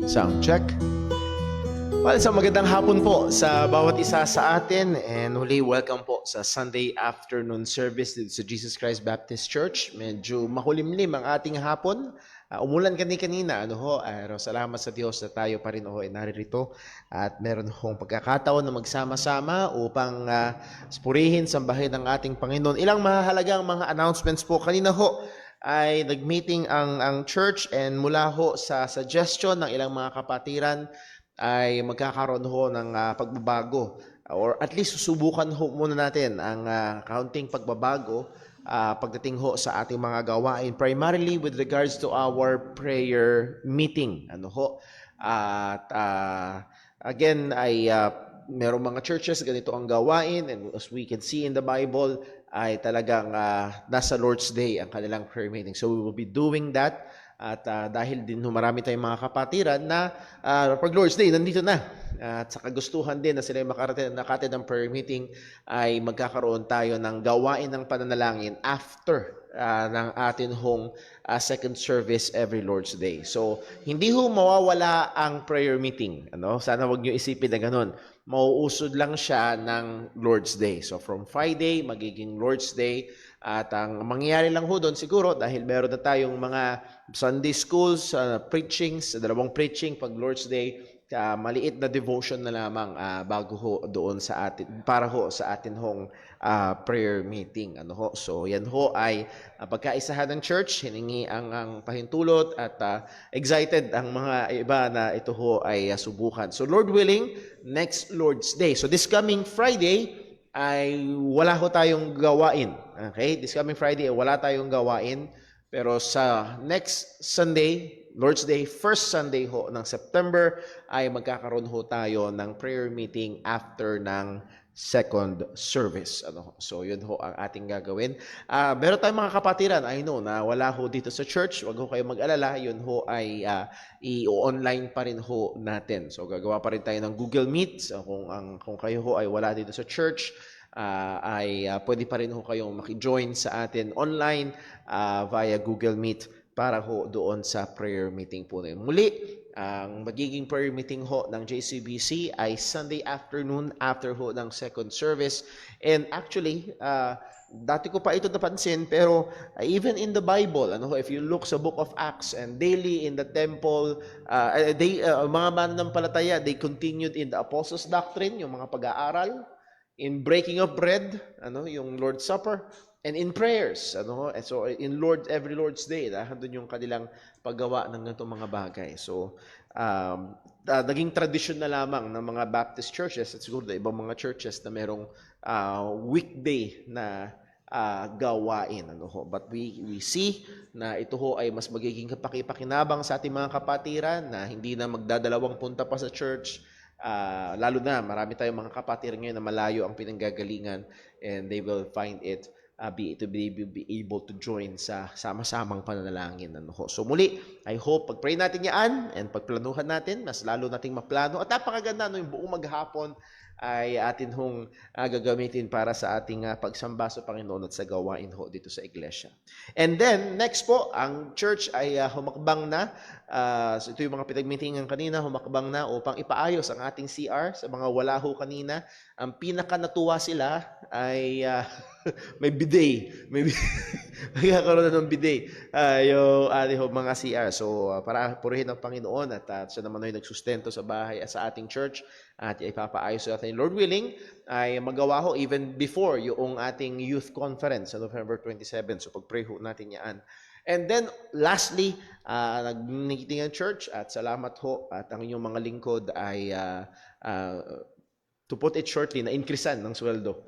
Sound check. Well, so magandang hapon po sa bawat isa sa atin and huli welcome po sa Sunday afternoon service dito sa Jesus Christ Baptist Church. Medyo makulimlim ang ating hapon. Umulan kanina, pero salamat sa Diyos na tayo pa rin ay naririto at meron hong pagkakataon na magsama-sama upang purihin, sambahin ang ating Panginoon. Ilang mahalagang mga announcements po kanina ay nag-meeting ang church and mula sa suggestion ng ilang mga kapatiran ay magkakaroon ng pagbabago or at least susubukan muna natin ang kaunting pagbabago pagdating sa ating mga gawain, primarily with regards to our prayer meeting. At again ay merong mga churches ganito ang gawain, and as we can see in the Bible ay talagang nasa Lord's Day ang kanilang prayer meeting. So we will be doing that. At dahil din marami tayong mga kapatiran na pag Lord's Day, nandito na. At sa kagustuhan din na sila nakatid ng prayer meeting, ay magkakaroon tayo ng gawain ng pananalangin after ng atin second service every Lord's Day. So, hindi mawawala ang prayer meeting. Sana wag nyo isipin na ganun. Mauusod lang siya ng Lord's Day. So, from Friday, magiging Lord's Day. At ang mangyayari lang doon siguro dahil meron na tayong mga Sunday schools, preachings, dalawang preaching pag Lord's Day, maliit na devotion na lamang bago doon sa atin, para sa atin prayer meeting. So yan ay pagkaisahan ng church, hiningi ang pahintulot at excited ang mga iba na ito ay subukan. So Lord willing, next Lord's Day. So this coming Friday, ay wala tayong gawain. Okay? This coming Friday, wala tayong gawain. Pero sa next Sunday, Lord's Day, first Sunday ng September, ay magkakaroon tayo ng prayer meeting after ng second service. So yun ang ating gagawin. Meron tayong mga kapatiran, I know, na wala dito sa church. Wag kayong mag-alala. Yun ay i-online pa rin natin. So gagawa pa rin tayo ng Google Meet. So, kung kayo ay wala dito sa church, ay pwede pa rin kayong maki-join sa atin online via Google Meet para doon sa prayer meeting po na yun. Muli, ang magiging prayer meeting ng JCBC ay Sunday afternoon after ng second service. And actually, dati ko pa ito napansin, pero even in the Bible, if you look sa book of Acts and daily in the temple, mga mananampalataya, they continued in the apostles' doctrine, yung mga pag-aaral, in breaking of bread, yung Lord's Supper, and in prayers, and so in every Lord's Day, doon yung kanilang paggawa ng ganitong mga bagay. So, naging tradition na lamang ng mga Baptist churches at siguro ibang mga churches na merong weekday na gawain. But we see na ito ay mas magiging kapakipakinabang sa ating mga kapatiran na hindi na magdadalawang punta pa sa church. Lalo na marami tayong mga kapatiran ngayon na malayo ang pinanggagalingan, and they will find it be able to join sa sama-samang pananalangin. So muli, I hope pag-pray natin yan and pagplanuhan natin, mas lalo nating maplano. At napakaganda yung buong maghapon ay atin gagamitin para sa ating pagsamba sa Panginoon at sa gawain dito sa iglesia. And then, next po, ang church ay humakbang na. So ito yung mga pinag-meetingan kanina, humakbang na upang ipaayos ang ating CR sa mga wala kanina. Ang pinaka natuwa sila ay may bidet. Magkakaroon na ng bidet yung ating mga CR. So, para purihin ang Panginoon at siya naman ay nagsustento sa bahay at sa ating church at ipapaayos natin. Lord willing, ay magawa even before yung ating youth conference sa November 27. So, pag-pray natin yan. And then, lastly, nag-meeting ang church at salamat at ang inyong mga lingkod ay to put it shortly, na-increasean ng sweldo.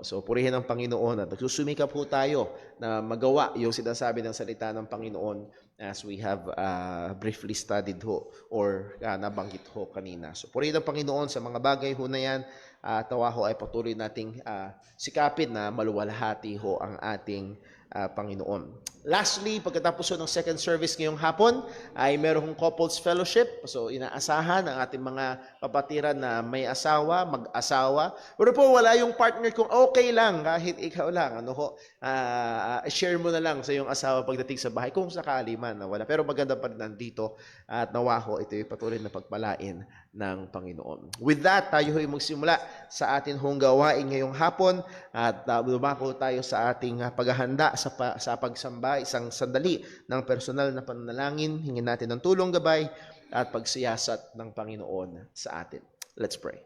So, purihin ang Panginoon at nagsusumikap tayo na magawa yung sinasabi ng salita ng Panginoon as we have briefly studied or nabanggit kanina. So, purihin ang Panginoon sa mga bagay na yan. Tawa ay patuloy nating sikapin na maluwalhati ang ating Panginoon. Lastly, pagkatapos ng second service ngayong hapon, ay merong couples fellowship. So, inaasahan ang ating mga kapatiran na may asawa, mag-asawa. Pero po, wala yung partner kung okay lang, kahit ikaw lang. Share mo na lang sa iyong asawa pagdating sa bahay, kung sakali man na wala. Pero maganda pa rin nandito at nawaho, ito ay patuloy na pagpalain ng Panginoon. With that, tayo ay magsimula sa atin hong gawain ngayong hapon at lumako tayo sa ating paghahanda sa pagsamba. Isang sandali ng personal na pananalangin, hingin natin ng tulong gabay at pagsiyasat ng Panginoon sa atin. Let's pray.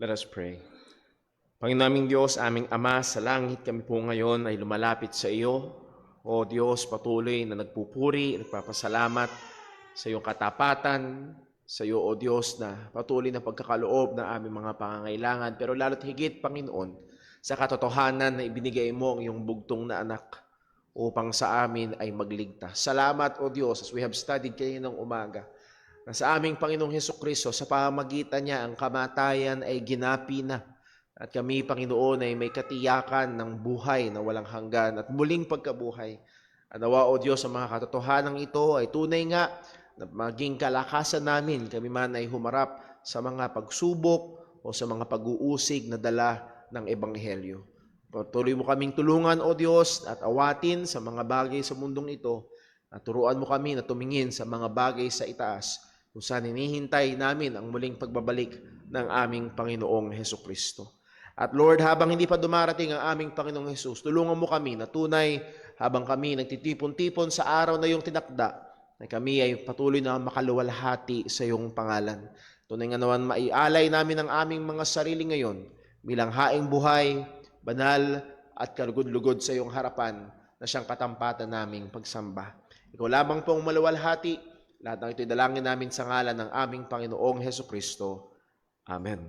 Let us pray. Panginoon naming Diyos, aming Ama sa langit, kami po ngayon ay lumalapit sa iyo. O Diyos, patuloy na nagpupuri, nagpapasalamat sa iyong katapatan, sa iyo, O Diyos, na patuloy na pagkakaloob ng aming mga pangangailangan. Pero lalo't higit, Panginoon, sa katotohanan na ibinigay mo ang iyong bugtong na anak upang sa amin ay magligtas. Salamat, O Diyos, as we have studied kaninang umaga, na sa aming Panginoong Hesukristo, sa pamamagitan niya, ang kamatayan ay ginapi na. At kami, Panginoon, ay may katiyakan ng buhay na walang hanggan at muling pagkabuhay. At nawa, O Diyos, ang mga katotohanan ito ay tunay nga na maging kalakasan namin. Kami man ay humarap sa mga pagsubok o sa mga pag-uusig na dala ng Ebanghelyo. Patuloy mo kaming tulungan, O Diyos, at awatin sa mga bagay sa mundong ito. At turuan mo kami na tumingin sa mga bagay sa itaas, kung saan hinihintay namin ang muling pagbabalik ng aming Panginoong Hesukristo. At Lord, habang hindi pa dumarating ang aming Panginoong Hesus, tulungan mo kami na tunay habang kami nagtitipon-tipon sa araw na iyong tinakda, na kami ay patuloy na makaluwalhati sa iyong pangalan. Tunay nga naman maialay namin ang aming mga sarili ngayon bilang haing buhay, banal at kalugod-lugod sa iyong harapan na siyang katampatan naming pagsamba. Ikaw lamang pong maluwalhati. Lahat ng ito'y dalangin namin sa ngalan ng aming Panginoong Hesukristo. Amen.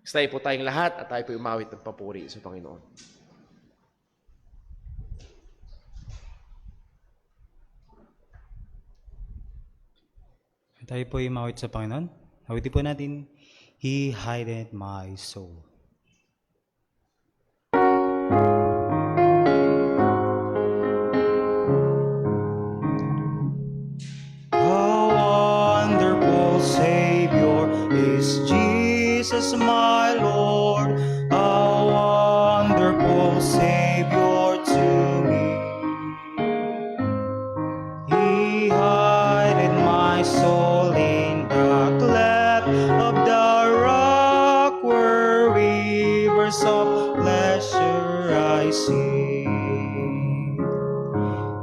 Tayo po tayong lahat at tayo po umawit ng papuri sa Panginoon. Tayo po umawit sa Panginoon. Awitin po natin, He hideth my soul. Jesus, my Lord, a wonderful Savior to me. He hideth my soul in the cleft of the rock, where rivers of pleasure I see.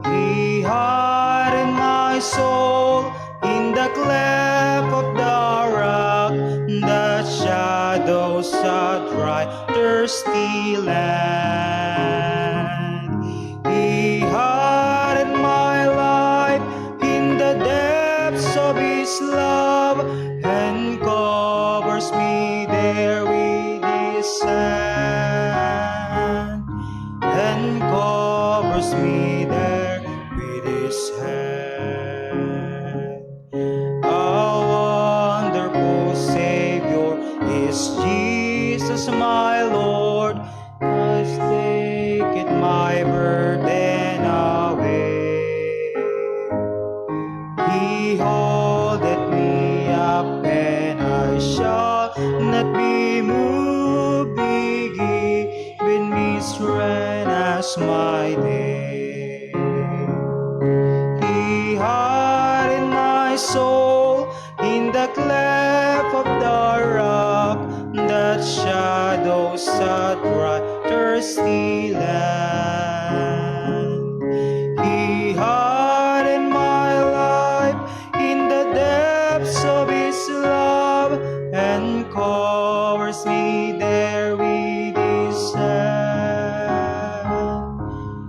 He hideth my soul in the cleft of the rock, the shadows of dry, thirsty land. He hideth my life in the depths of His love, and covers me there with His hand, and covers me there with His hand. Jesus, my Lord, has taken my burden away. He holdeth me up, and I shall not be moved. He given me strength as my day. He hideth my soul in covers me there with his hand,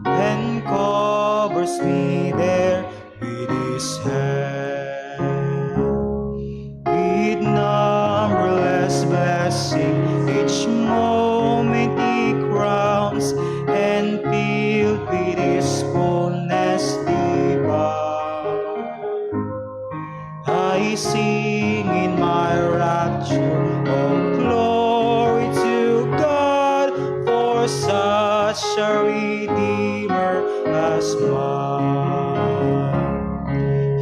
and covers me there with his hand. With numberless blessing, each moment he crowns, and filled with his fullness divine. I sing in my rapture, oh glory to God, for such a Redeemer as mine.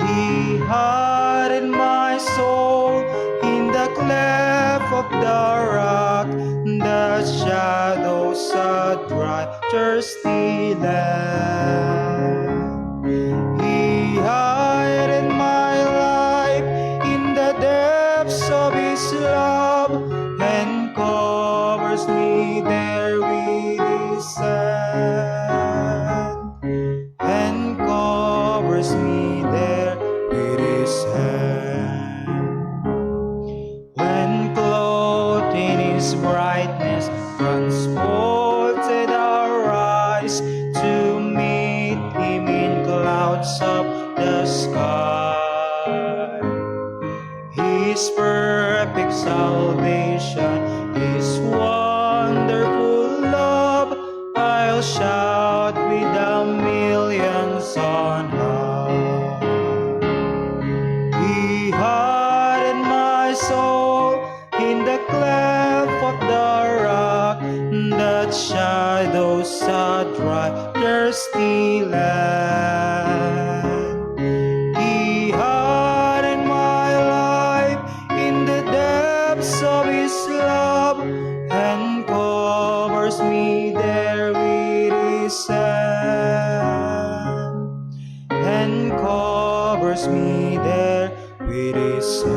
He hid my soul in the cleft of the rock, the shadows of dry, thirsty land. He hid my life in the depths of his love, and covers me there with his hand, and covers me there with his hand. When clothed in his brightness, transported our eyes to meet him in clouds of the sky. His perfect salvation, his wonderful love, I'll shout with the millions on high. He hardened my soul in the cleft of the rock, that shadows a dry, thirsty land. He hardened my life in the depths of his love, and covers me there with his hand, and covers me there with his hand.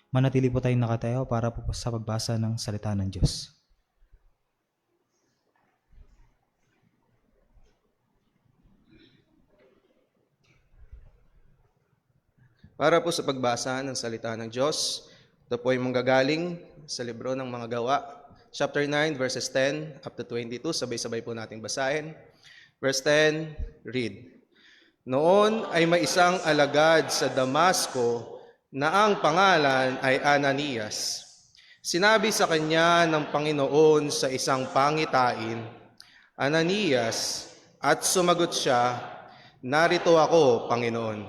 Manatili po tayong nakatayo para po sa pagbasa ng salita ng Diyos. Para po sa pagbasa ng salita ng Diyos, ito po ay manggagaling sa libro ng mga gawa, chapter 9, verses 10 up to 22. Sabay-sabay po nating basahin. Verse 10, read. Noon ay may isang alagad sa Damasco na ang pangalan ay Ananias. Sinabi sa kanya ng Panginoon sa isang pangitain, Ananias, at sumagot siya, narito ako, Panginoon.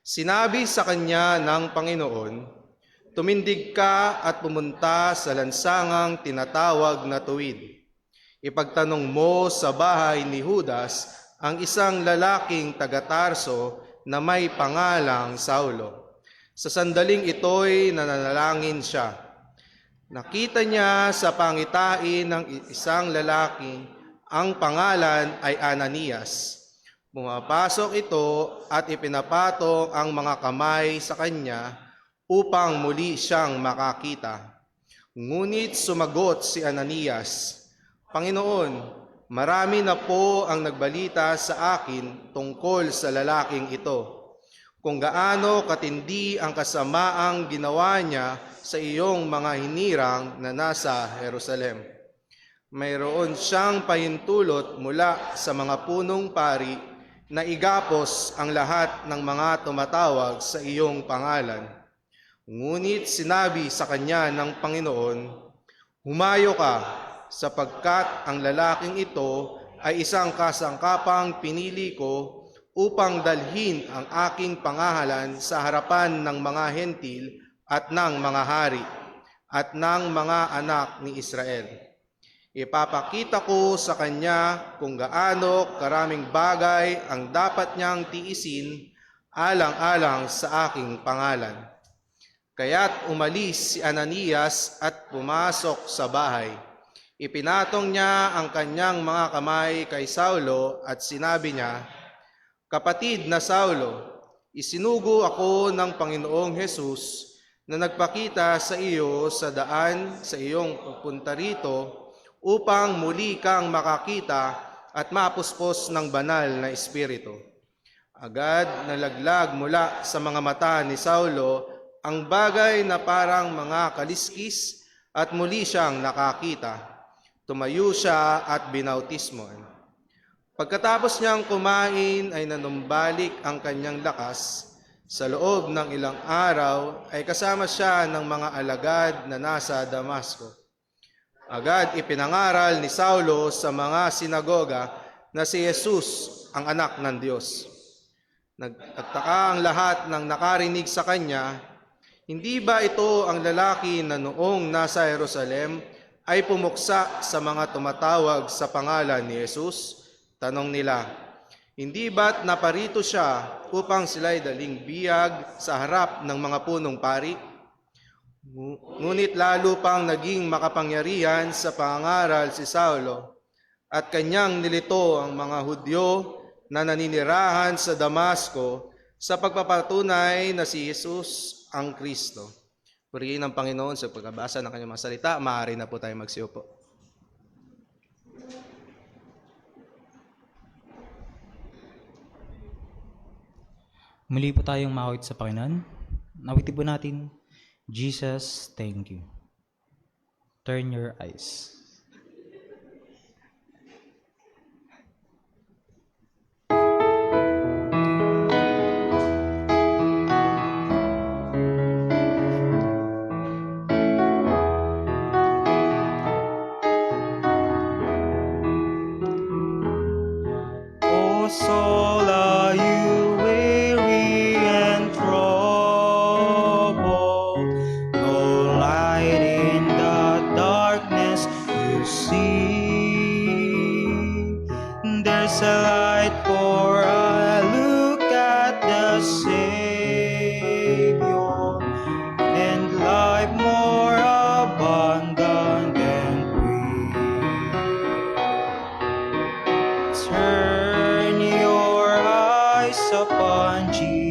Sinabi sa kanya ng Panginoon, tumindig ka at pumunta sa lansangang tinatawag na Tuwid. Ipagtanong mo sa bahay ni Judas ang isang lalaking taga-Tarso na may pangalang Saulo. Sa sandaling ito'y nananalangin siya. Nakita niya sa pangitain ng isang lalaki, ang pangalan ay Ananias. Pumapasok ito at ipinapatong ang mga kamay sa kanya upang muli siyang makakita. Ngunit sumagot si Ananias, Panginoon, marami na po ang nagbalita sa akin tungkol sa lalaking ito, kung gaano katindi ang kasamaang ginawa niya sa iyong mga hinirang na nasa Jerusalem. Mayroon siyang pahintulot mula sa mga punong pari na igapos ang lahat ng mga tumatawag sa iyong pangalan. Ngunit sinabi sa kanya ng Panginoon, humayo ka, sapagkat ang lalaking ito ay isang kasangkapang pinili ko upang dalhin ang aking pangahalan sa harapan ng mga hentil at ng mga hari at ng mga anak ni Israel. Ipapakita ko sa kanya kung gaano karaming bagay ang dapat niyang tiisin alang-alang sa aking pangalan. Kaya't umalis si Ananias at pumasok sa bahay. Ipinatong niya ang kanyang mga kamay kay Saulo at sinabi niya, Kapatid na Saulo, isinugo ako ng Panginoong Hesus na nagpakita sa iyo sa daan sa iyong pagpunta rito upang muli kang makakita at mapuspos ng banal na espiritu. Agad nalaglag mula sa mga mata ni Saulo ang bagay na parang mga kaliskis at muli siyang nakakita. Tumayo siya at binautismo. Pagkatapos niyang kumain ay nanumbalik ang kanyang lakas. Sa loob ng ilang araw ay kasama siya ng mga alagad na nasa Damasco. Agad ipinangaral ni Saulo sa mga sinagoga na si Jesus ang anak ng Diyos. Nagtaka ang lahat ng nakarinig sa kanya. Hindi ba ito ang lalaki na noong nasa Jerusalem ay pumuksa sa mga tumatawag sa pangalan ni Jesus? Tanong nila, hindi ba't naparito siya upang sila'y daling biyag sa harap ng mga punong pari? Ngunit lalo pang naging makapangyarihan sa pangangaral si Saulo at kanyang nilito ang mga Hudyo na naninirahan sa Damasco sa pagpapatunay na si Jesus ang Kristo. Purihin ng Panginoon sa pagkabasa ng kanyang mga salita. Maaari na po tayo magsiupo. Muli po tayong makawit sa Panginoon. Nawitin po natin, Jesus, thank you. Turn your eyes. O soul, are you weary and troubled? No light in the darkness you see. There's a light for a look at the Savior, and life more abundant than free. Turn your eyes upon Jesus.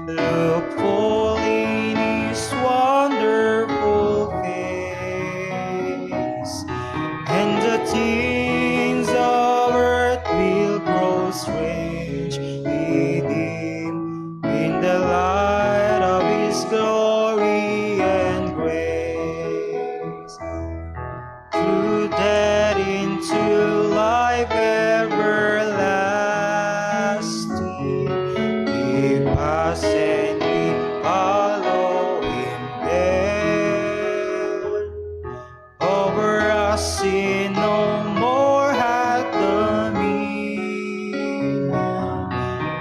Look full in His wonderful face, and the things of earth will grow strangely dim in the light of His glory and grace. Through death into life everlasting, we pass and we follow Him there. Over us sin no more hath dominion,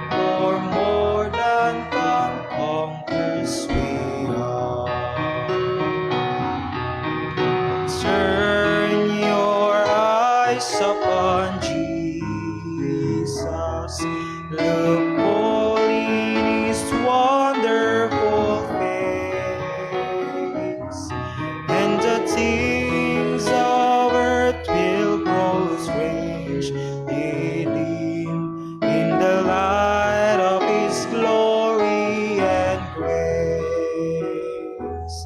for more than conquerors we are. Turn your eyes upon Jesus. Look full in His wonderful face, and the things of earth will grow strangely dim in the light of His glory and grace.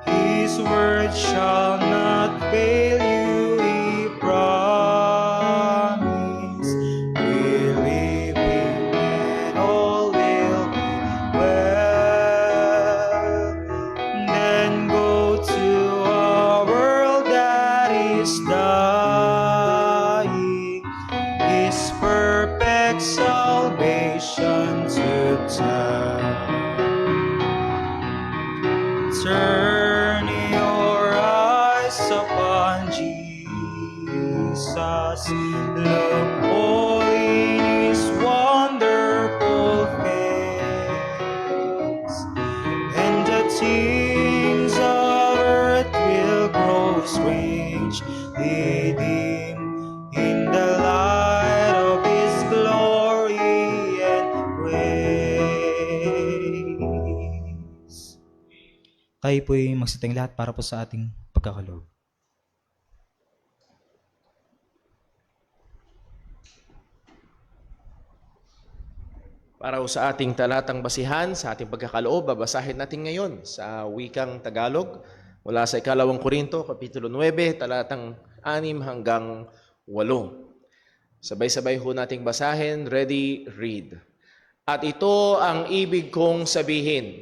His word shall not fail you, He promised. Believe Him and all will be well. Then go to a world that is dying, His perfect salvation to tell. Turn your eyes upon Jesus. Look full in His wonderful face, and the things of earth will grow strangely dim in the light of His glory and grace. Tayo po'y magsitang lahat para po sa ating pagkakaloob. Para po sa ating talatang basihan, sa ating pagkakaloob, babasahin natin ngayon sa wikang Tagalog mula sa 2 Korinto, Kapitulo 9, talatang 6 hanggang 8. Sabay-sabay ho nating basahin. Ready, read. At ito ang ibig kong sabihin,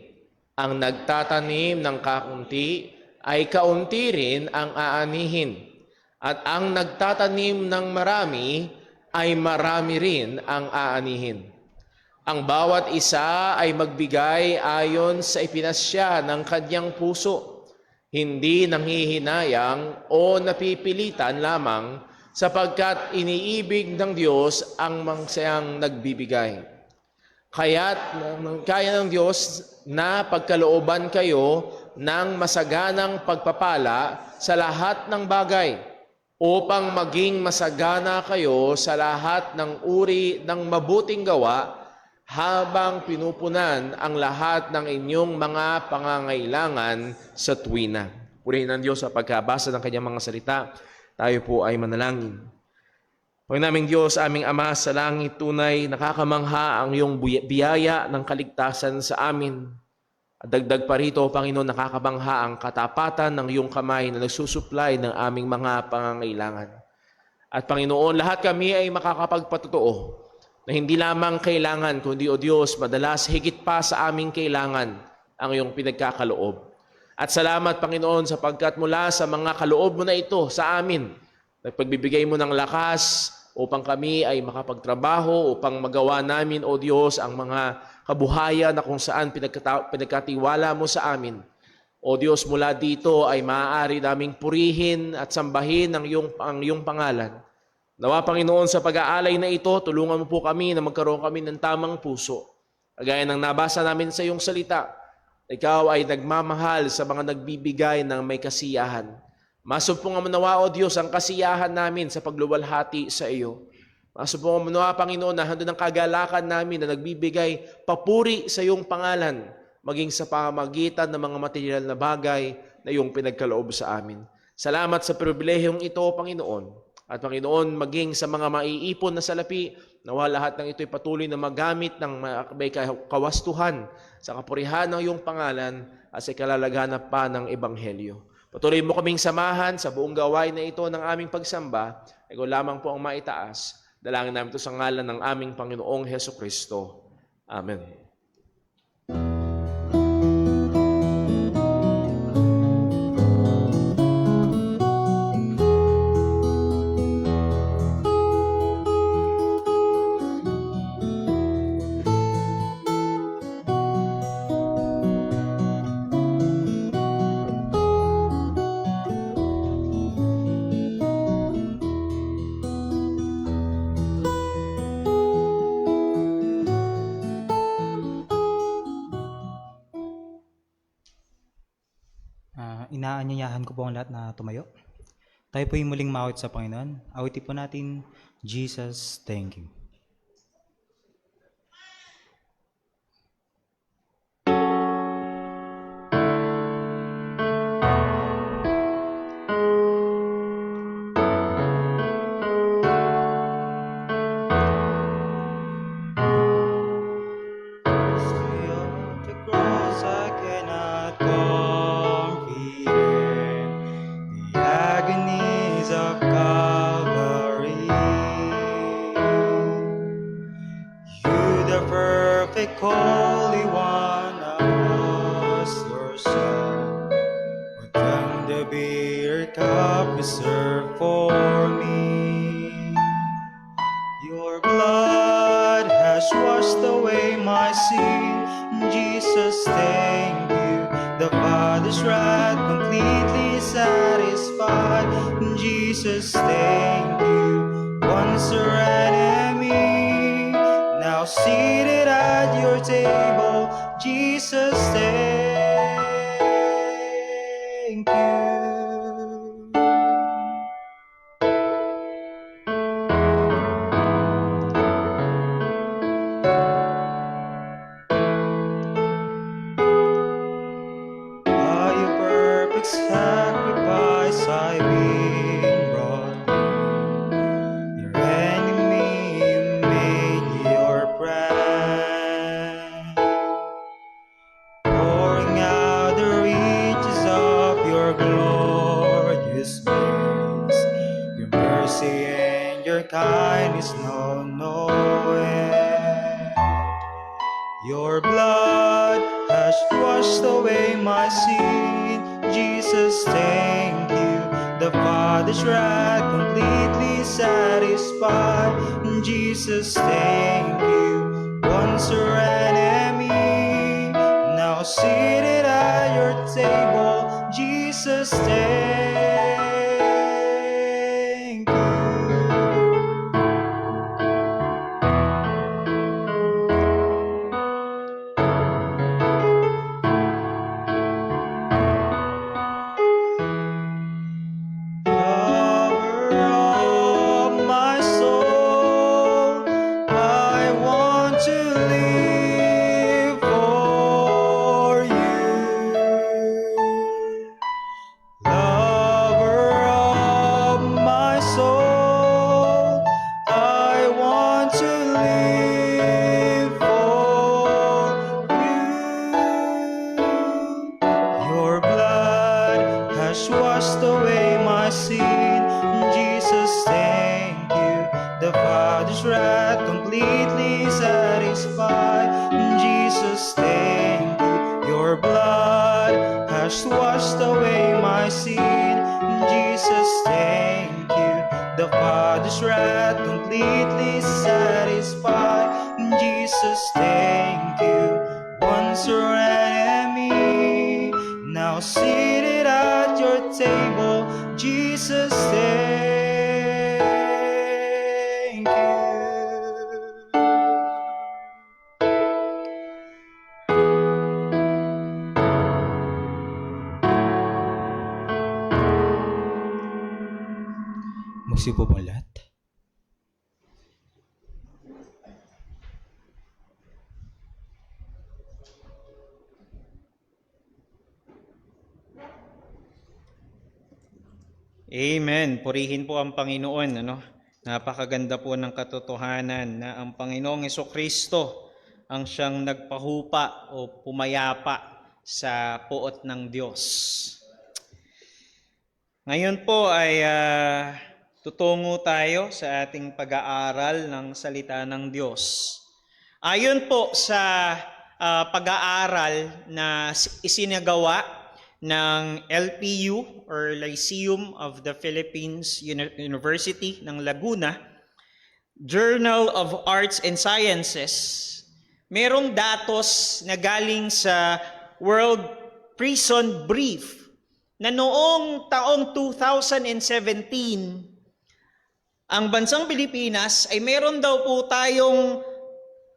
ang nagtatanim ng kaunti ay kaunti rin ang aanihin, at ang nagtatanim ng marami ay marami rin ang aanihin. Ang bawat isa ay magbigay ayon sa ipinasya ng kanyang puso, hindi nanghihinayang o napipilitan lamang, sapagkat iniibig ng Diyos ang mangsayang nagbibigay. Kaya kaya ng Diyos na pagkalooban kayo ng masaganang pagpapala sa lahat ng bagay, upang maging masagana kayo sa lahat ng uri ng mabuting gawa, habang pinupunan ang lahat ng inyong mga pangangailangan sa tuwina. Purihin ng Diyos sa pagkabasa ng kanyang mga salita. Tayo po ay manalangin. Panginoon naming Diyos, aming Ama sa langit, tunay nakakamangha ang iyong biyaya ng kaligtasan sa amin. At dagdag pa rito, Panginoon, nakakabangha ang katapatan ng iyong kamay na nagsusupply ng aming mga pangangailangan. At Panginoon, lahat kami ay makakapagpatotoo na hindi lamang kailangan, kundi, O Diyos, madalas higit pa sa aming kailangan ang iyong pinagkakaloob. At salamat, Panginoon, sapagkat mula sa mga kaloob mo na ito sa amin, nagpagbibigay mo ng lakas upang kami ay makapagtrabaho, upang magawa namin, O Diyos, ang mga kabuhayan na kung saan pinagkatiwala mo sa amin. O Diyos, mula dito ay maaari naming purihin at sambahin ang iyong pangalan. Nawa, Panginoon, sa pag-aalay na ito, tulungan mo po kami na magkaroon kami ng tamang puso. Kagaya ng nabasa namin sa iyong salita, ikaw ay nagmamahal sa mga nagbibigay ng may kasiyahan. Masumpungan mo nawa, O Diyos, ang kasiyahan namin sa pagluwalhati sa iyo. Masumpungan mo nawa, Panginoon, na handun ang kagalakan namin na nagbibigay papuri sa iyong pangalan, maging sa pamamagitan ng mga material na bagay na iyong pinagkaloob sa amin. Salamat sa pribilehiyong ito, Panginoon. At Panginoon, maging sa mga maiipon na salapi, nawa lahat ng ito'y patuloy na magamit ng may kawastuhan sa kapurihan ng iyong pangalan at sa kalalaganap pa ng Ebanghelyo. Patuloy mo kaming samahan sa buong gawain na ito ng aming pagsamba. Ikaw lamang po ang maitaas. Dalangin namin ito sa ngalan ng aming Panginoong Hesukristo. Amen. Inaanyayahan ko po ang lahat na tumayo. Tayo po yung muling mawit sa Panginoon. Awitin po natin, Jesus, thank you. Holy One, I was your Son. What can the bitter cup reserved for me? Your blood has washed away my sin. Jesus, thank you. The Father's wrath completely satisfied. Jesus, thank you. Once a enemy, now seated at your table. Jesus, thank you. By your perfect sacrifice, I've been brought near. Your enemy made your brand, pouring out the riches of your glorious grace. Your mercy and your kindness know no end. Your blood has washed away my sin. Jesus, thank you. The Father's wrath completely satisfied. Jesus, thank you. Once your enemy, now seated at your table. Jesus, thank you. Lover of my soul, I want to live for you. Lover of my soul, I want to live for you. Your blood has washed away my sin. Jesus, thank you. The Father's wrath completely satisfied. Jesus, thank you. Your blood has washed away my sin. Jesus, thank you. The Father's wrath completely satisfied. Jesus, thank you. Once your enemy, now seated at your table. Jesus, thank you. Magsipo po lahat. Amen. Purihin po ang Panginoon. Napakaganda po ng katotohanan na ang Panginoong Hesukristo ang siyang nagpahupa o pumayapa sa puot ng Diyos. Ngayon po ay tutungo tayo sa ating pag-aaral ng salita ng Diyos. Ayon po sa pag-aaral na isinagawa ng LPU or Lyceum of the Philippines University ng Laguna, Journal of Arts and Sciences, merong datos na galing sa World Prison Brief na noong taong 2017, ang bansang Pilipinas ay meron daw po tayong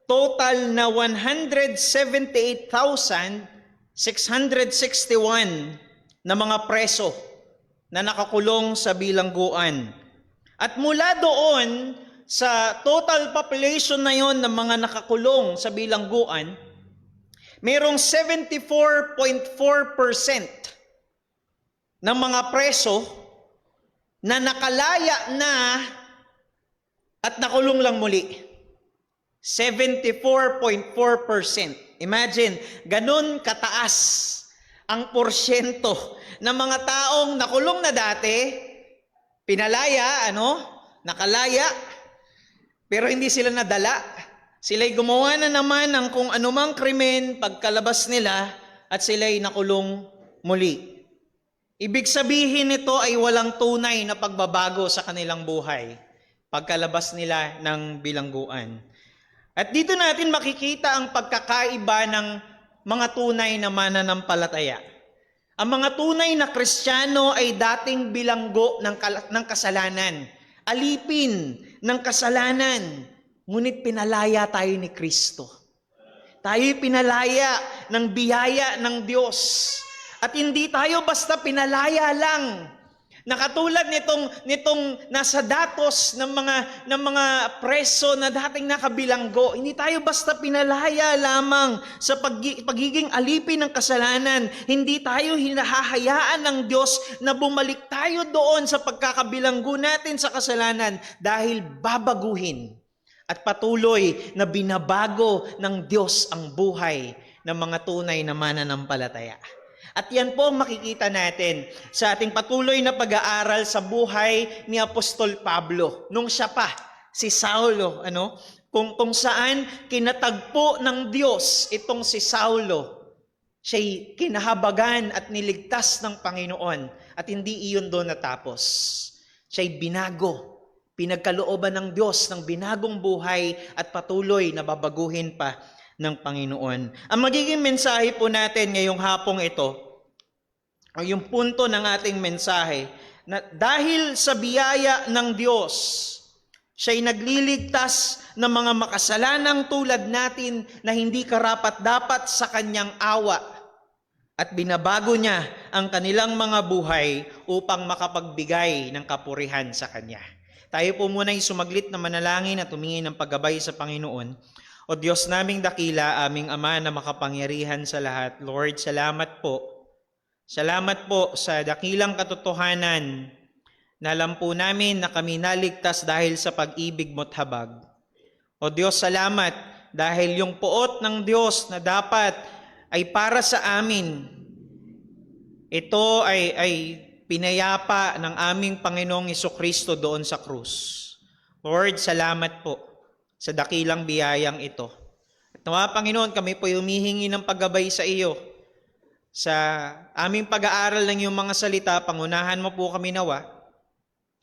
total na 178,661 na mga preso na nakakulong sa bilangguan. At mula doon sa total population na yon ng mga nakakulong sa bilangguan, merong 74.4% ng mga preso na nakalaya na at nakulong lang muli. 74.4%. Imagine, ganun kataas ang porsyento ng mga taong nakulong na dati, pinalaya, nakalaya, pero hindi sila nadala. Sila'y gumawa na naman ng kung anumang krimen pagkalabas nila at sila'y nakulong muli. Ibig sabihin nito ay walang tunay na pagbabago sa kanilang buhay pagkalabas nila ng bilangguan. At dito natin makikita ang pagkakaiba ng mga tunay na mananampalataya. Ang mga tunay na Kristiyano ay dating bilanggo ng kasalanan, alipin ng kasalanan, ngunit pinalaya tayo ni Kristo. Tayo'y pinalaya ng biyaya ng Diyos. At hindi tayo basta pinalaya lang. Nakatulad nitong nasa datos ng mga preso na dating nakabilanggo, hindi tayo basta pinalaya lamang sa pagiging alipin ng kasalanan. Hindi tayo hinahayaan ng Diyos na bumalik tayo doon sa pagkakabilanggo natin sa kasalanan dahil babaguhin at patuloy na binabago ng Diyos ang buhay ng mga tunay na mananampalataya. At yan po ang makikita natin sa ating patuloy na pag-aaral sa buhay ni Apostol Pablo. Nung siya pa, si Saulo, kung saan kinatagpo ng Diyos itong si Saulo. Siya'y kinahabagan at niligtas ng Panginoon at hindi iyon doon natapos. Siya'y binago, pinagkalooban ng Diyos ng binagong buhay at patuloy na babaguhin pa ng Panginoon. Ang magiging mensahe po natin ngayong hapong ito, o yung punto ng ating mensahe, na dahil sa biyaya ng Diyos, siya'y nagliligtas ng mga makasalanang tulad natin na hindi karapat-dapat sa kanyang awa at binabago niya ang kanilang mga buhay upang makapagbigay ng kapurihan sa kanya. Tayo po muna ay sumaglit na manalangin at humingi ng paggabay sa Panginoon. O Diyos naming dakila, aming Ama na makapangyarihan sa lahat, Lord, salamat po. Salamat po sa dakilang katotohanan na alam po namin na kami naligtas dahil sa pag-ibig mo't habag. O Diyos, salamat dahil yung puot ng Diyos na dapat ay para sa amin, ito ay pinayapa ng aming Panginoong Jesucristo doon sa krus. Lord, salamat po sa dakilang biyayang ito. At nawa, Panginoon, kami po humihingi ng paggabay sa iyo. Sa aming pag-aaral ng iyong mga salita, pangunahan mo po kami nawa.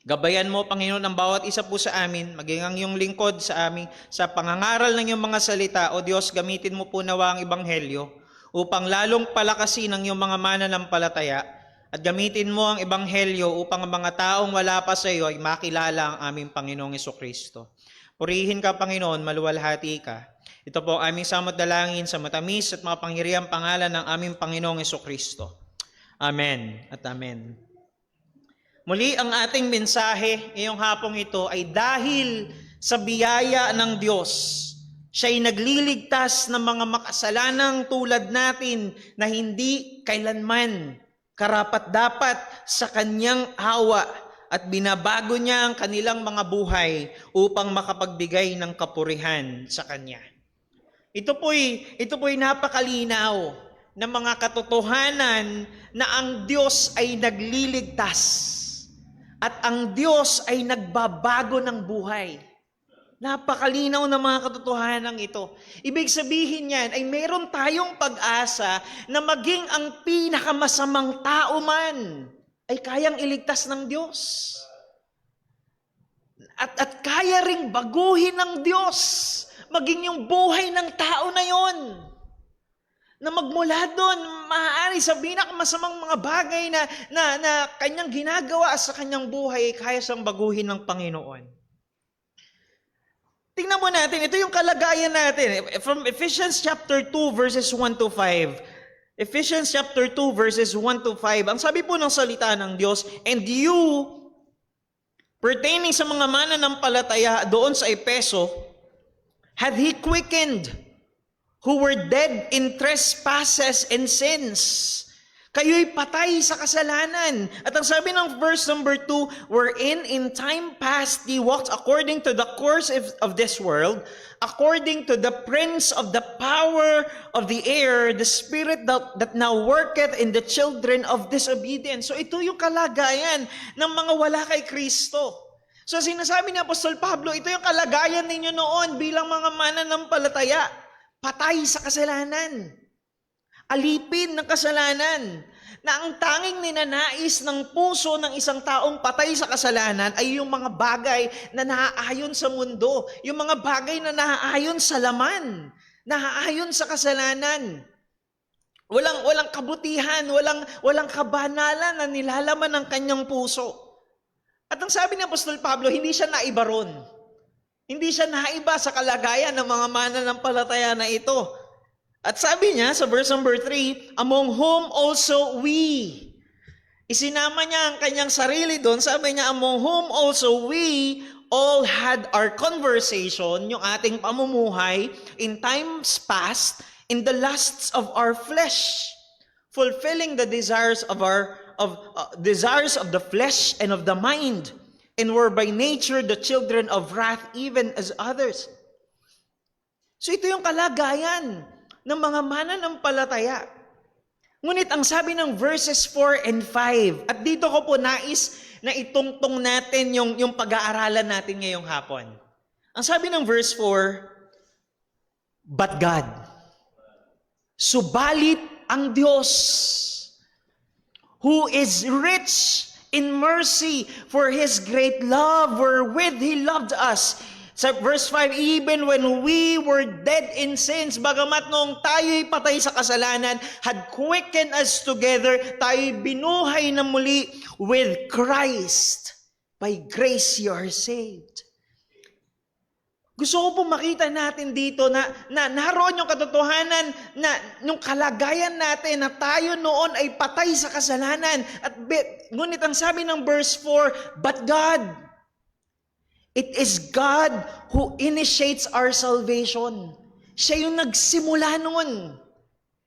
Gabayan mo, Panginoon, ang bawat isa po sa amin, maging ang iyong lingkod sa amin, sa pangangaral ng iyong mga salita. O Diyos, gamitin mo po nawa ang Ebanghelyo upang lalong palakasin ang iyong mga mananampalataya at gamitin mo ang Ebanghelyo upang ang mga taong wala pa sa iyo ay makilala ang aming Panginoong Jesucristo. Purihin ka, Panginoon, maluwalhati ka. Ito po ang aming samot dalangin sa matamis at makapangyarihang pangalan ng aming Panginoong Jesucristo. Amen at amen. Muli, ang ating mensahe ngayong hapong ito ay dahil sa biyaya ng Diyos, siya'y nagliligtas ng mga makasalanang tulad natin na hindi kailanman karapat-dapat sa kanyang awa at binabago niya ang kanilang mga buhay upang makapagbigay ng kapurihan sa kanya. Ito po'y napakalinaw ng mga katotohanan na ang Diyos ay nagliligtas at ang Diyos ay nagbabago ng buhay. Napakalinaw ng mga katotohanan ito. Ibig sabihin yan ay meron tayong pag-asa na maging ang pinakamasamang tao man ay kayang iligtas ng Diyos. At kaya ring baguhin ng Diyos maging yung buhay ng tao na yon. Na magmula doon, maaari sa pinakamasamang mga bagay na kanyang ginagawa sa kanyang buhay, kaya siyang baguhin ng Panginoon. Tingnan mo natin, ito yung kalagayan natin. From Ephesians chapter 2 verses 1 to 5. Ephesians chapter 2 verses 1 to 5. Ang sabi po ng salita ng Diyos, and you, pertaining sa mga mananampalataya doon sa Epeso, had He quickened, who were dead in trespasses and sins. Kayo'y patay sa kasalanan. At ang sabi ng verse number 2, wherein in time past ye walked according to the course of this world, according to the prince of the power of the air, the spirit that now worketh in the children of disobedience. So ito yung kalagayan ng mga wala kay Kristo. So sinasabi ni Apostol Pablo, ito yung kalagayan ninyo noon bilang mga mananampalataya. Patay sa kasalanan. Alipin ng kasalanan. Na ang tanging ninanais ng puso ng isang taong patay sa kasalanan ay yung mga bagay na naaayon sa mundo. Yung mga bagay na naaayon sa laman. Naaayon sa kasalanan. Walang kabutihan, walang kabanalan na nilalaman ng kanyang puso. At ang sabi ni Apostol Pablo, hindi siya naiba ron. Hindi siya naiba sa kalagayan ng mga mananampalataya na ito. At sabi niya sa verse number 3, among whom also we. Isinama niya ang kanyang sarili doon. Sabi niya, among whom also we all had our conversation, yung ating pamumuhay, in times past, in the lusts of our flesh, fulfilling the desires of desires of the flesh and of the mind, and were by nature the children of wrath, even as others. So ito yung kalagayan ng mga mananampalataya. Ngunit ang sabi ng verses 4 and 5, at dito ko po nais na itungtong natin yung pag-aaralan natin ngayong hapon. Ang sabi ng verse 4, but God. Subalit ang Diyos, who is rich in mercy for His great love wherewith He loved us. Sa verse 5, even when we were dead in sins, bagamat noong tayo'y patay sa kasalanan, had quickened us together, tayo'y binuhay na muli with Christ. By grace you are saved. Gusto ko po makita natin dito na naroon yung katotohanan na yung kalagayan natin na tayo noon ay patay sa kasalanan. Ngunit ang sabi ng verse 4, but God. It is God who initiates our salvation. Siya yung nagsimula noon.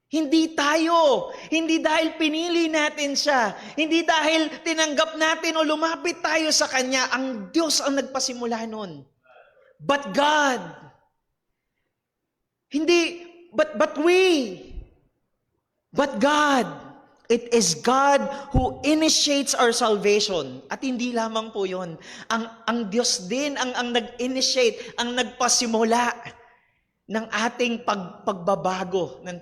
Hindi tayo. Hindi dahil pinili natin siya. Hindi dahil tinanggap natin o lumapit tayo sa Kanya. Ang Diyos ang nagpasimula noon. But God. Hindi, but we. But God. It is God who initiates our salvation. At hindi lamang po yun. Ang Diyos din ang nag-initiate, ang nagpasimula ng ating pagbabago, ng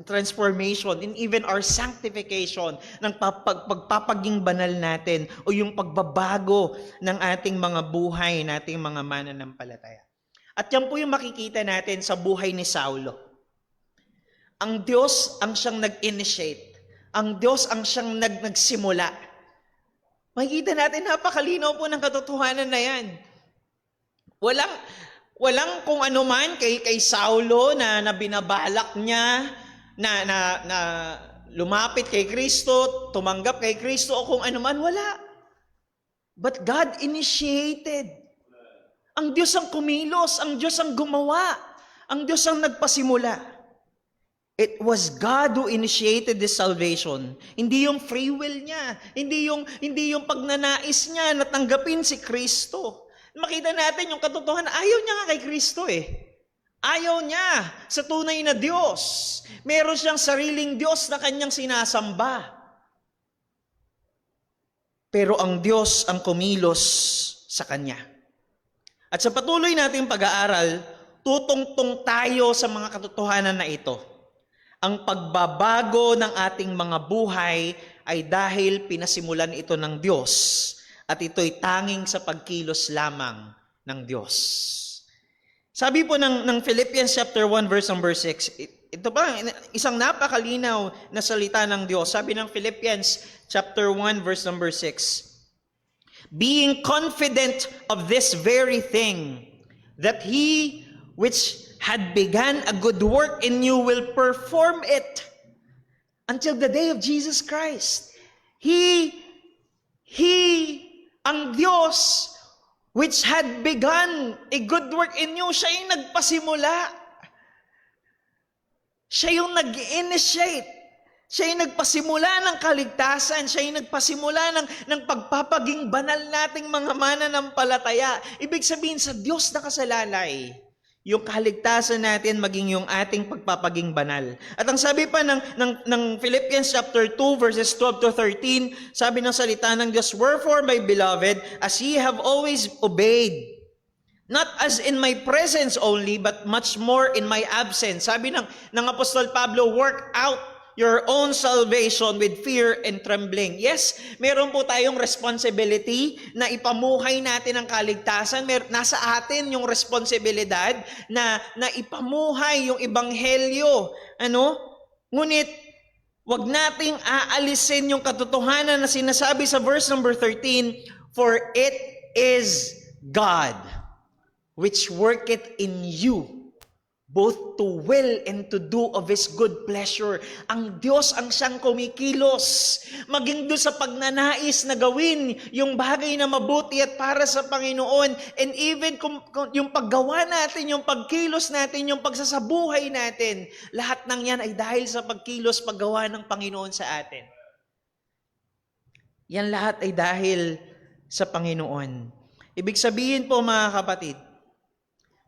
transformation, and even our sanctification, ng pagpapaging banal natin, o yung pagbabago ng ating mga buhay, nating mga mananampalataya. At yan po yung makikita natin sa buhay ni Saulo. Ang Diyos ang siyang nag-initiate. Ang Diyos ang siyang nagsimula. Makikita natin, napakalinaw po ng katotohanan na yan. Walang kung ano man kay Saulo na binabalak niya na lumapit kay Kristo, tumanggap kay Kristo, o kung ano man, wala. But God initiated. Ang Diyos ang kumilos, ang Diyos ang gumawa, ang Diyos ang nagpasimula. It was God who initiated this salvation. Hindi yung free will niya. Hindi yung pagnanais niya na tanggapin si Kristo. Makita natin yung katotohanan, ayaw niya nga kay Kristo eh. Ayaw niya sa tunay na Diyos. Meron siyang sariling Diyos na kanyang sinasamba. Pero ang Diyos ang kumilos sa kanya. At sa patuloy nating pag-aaral, tutungtong tayo sa mga katotohanan na ito. Ang pagbabago ng ating mga buhay ay dahil pinasimulan ito ng Diyos at ito'y tanging sa pagkilos lamang ng Diyos. Sabi po ng Philippians chapter 1 verse number 6, ito pa isang napakalinaw na salita ng Diyos. Sabi ng Philippians chapter 1 verse number 6, being confident of this very thing, that He which had begun a good work in you will perform it until the day of Jesus Christ. He, ang Diyos, which had begun a good work in you, siya yung nagpasimula. Siya yung nag-initiate. Siya yung nagpasimula ng kaligtasan. Siya yung nagpasimula ng pagpapaging banal nating mga mananampalataya. Ibig sabihin, sa Diyos nakasalalay yung kaligtasan natin maging yung ating pagpapaging banal. At ang sabi pa ng Philippians chapter 2 verses 12 to 13, sabi ng salita ng Diyos, wherefore, my beloved, as ye have always obeyed, not as in my presence only, but much more in my absence. Sabi ng Apostol Pablo, work out your own salvation with fear and trembling. Yes, meron po tayong responsibility na ipamuhay natin ang kaligtasan. Nasa atin yung responsibilidad na ipamuhay yung ebanghelyo. Ngunit, wag nating aalisin yung katotohanan na sinasabi sa verse number 13, for it is God which worketh in you both to will and to do of His good pleasure. Ang Diyos ang siyang kumikilos, maging doon sa pagnanais na gawin yung bagay na mabuti at para sa Panginoon. And even kung yung paggawa natin, yung pagkilos natin, yung pagsasabuhay natin, lahat ng yan ay dahil sa pagkilos, paggawa ng Panginoon sa atin. Yan lahat ay dahil sa Panginoon. Ibig sabihin po mga kapatid,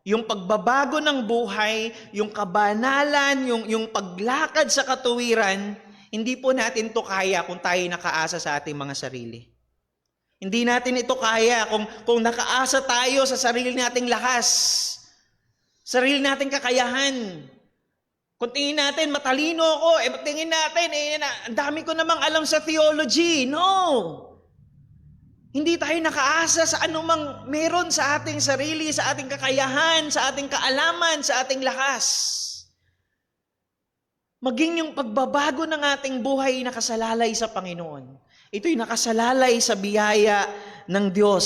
yung pagbabago ng buhay, yung kabanalan, yung paglakad sa katuwiran, hindi po natin to kaya kung tayo nakaasa sa ating mga sarili. Hindi natin ito kaya kung nakaasa tayo sa sarili nating lakas, sarili nating kakayahan. Kung tingin natin, matalino ako, tingin natin, ang dami ko namang alam sa theology. No! Hindi tayo nakaasa sa anumang meron sa ating sarili, sa ating kakayahan, sa ating kaalaman, sa ating lakas. Maging yung pagbabago ng ating buhay nakasalalay sa Panginoon. Ito'y nakasalalay sa biyaya ng Diyos.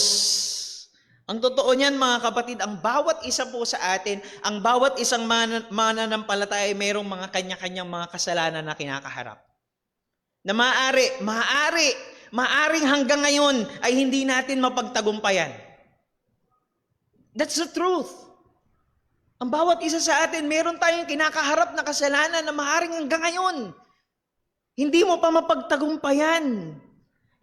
Ang totoo niyan mga kapatid, ang bawat isa po sa atin, ang bawat isang mananampalataya ay mayroong mga kanya-kanyang mga kasalanan na kinakaharap. Na maaring hanggang ngayon ay hindi natin mapagtagumpayan. That's the truth. Ang bawat isa sa atin, meron tayong kinakaharap na kasalanan na maaring hanggang ngayon hindi mo pa mapagtagumpayan.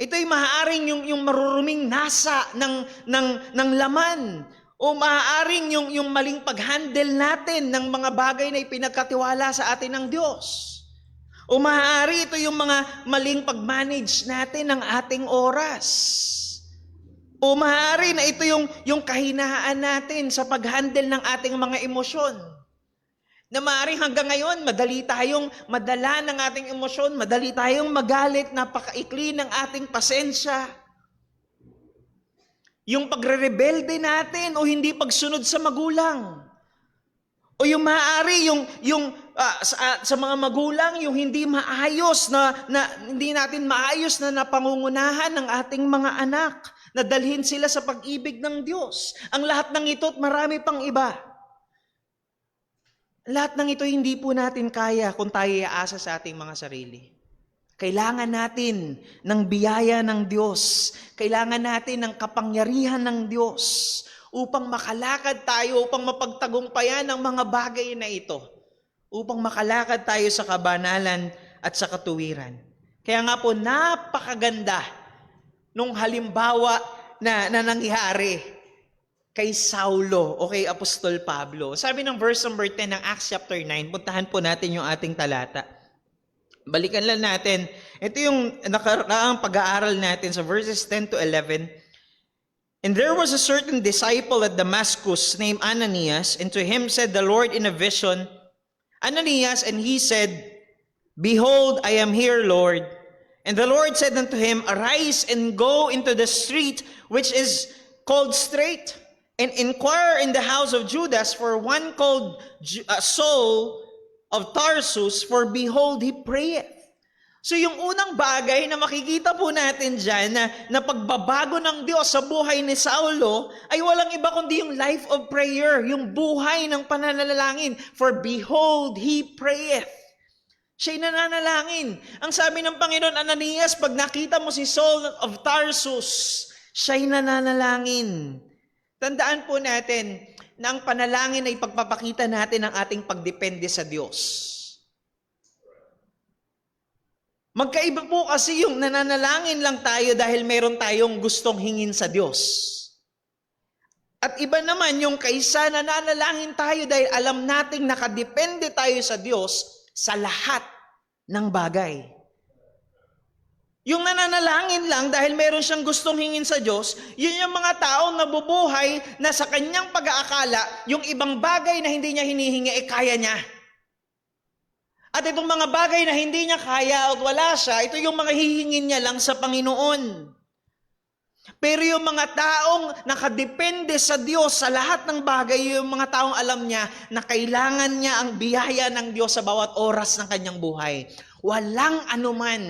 Ito'y maaaring yung maruruming nasa ng laman. O maaaring yung maling pag-handle natin ng mga bagay na ipinagkatiwala sa atin ng Diyos. O maaari ito yung mga maling pag-manage natin ng ating oras. O maaari na ito yung kahinaan natin sa pag-handle ng ating mga emosyon. Na maaaring hanggang ngayon, madali tayong madala ng ating emosyon, madali tayong magalit, napakaikli ng ating pasensya. Yung pagre-rebelde natin o hindi pagsunod sa magulang. O yung maaari, sa mga magulang, yung hindi maayos na hindi natin maayos na napangungunahan ng ating mga anak, na dalhin sila sa pag-ibig ng Diyos. Ang lahat ng ito at marami pang iba. Lahat ng ito hindi po natin kaya kung tayo iaasa sa ating mga sarili. Kailangan natin ng biyaya ng Diyos. Kailangan natin ng kapangyarihan ng Diyos upang makalakad tayo, upang mapagtagumpayan ang mga bagay na ito. Upang makalakad tayo sa kabanalan at sa katuwiran. Kaya nga po, napakaganda nung halimbawa na nangyari kay Saulo o kay Apostol Pablo. Sabi ng verse number 10 ng Acts chapter 9, puntahan po natin yung ating talata. Balikan lang natin. Ito yung nakaraang pag-aaral natin sa verses 10 to 11. And there was a certain disciple at Damascus named Ananias, and to him said the Lord in a vision, Ananias, and he said, Behold, I am here, Lord. And the Lord said unto him, Arise and go into the street which is called Straight, and inquire in the house of Judas for one called Saul of Tarsus, for behold, he prayeth. So yung unang bagay na makikita po natin dyan na pagbabago ng Diyos sa buhay ni Saulo ay walang iba kundi yung life of prayer, yung buhay ng pananalangin. For behold, he prayeth. Siya'y nananalangin. Ang sabi ng Panginoon, Ananias, pag nakita mo si Saul of Tarsus, siya'y nananalangin. Tandaan po natin na ang panalangin ay pagpapakita natin ang ating pagdepende sa Diyos. Magkaiba po kasi yung nananalangin lang tayo dahil meron tayong gustong hingin sa Diyos. At iba naman yung kaysa nananalangin tayo dahil alam nating nakadepende tayo sa Diyos sa lahat ng bagay. Yung nananalangin lang dahil meron siyang gustong hingin sa Diyos, yun yung mga taong nabubuhay na sa kanyang pag-aakala, yung ibang bagay na hindi niya hinihingi, kaya niya. At itong mga bagay na hindi niya kaya at wala siya, ito yung mga hihingin niya lang sa Panginoon. Pero yung mga taong nakadepende sa Diyos sa lahat ng bagay, yung mga taong alam niya na kailangan niya ang biyaya ng Diyos sa bawat oras ng kanyang buhay. Walang anuman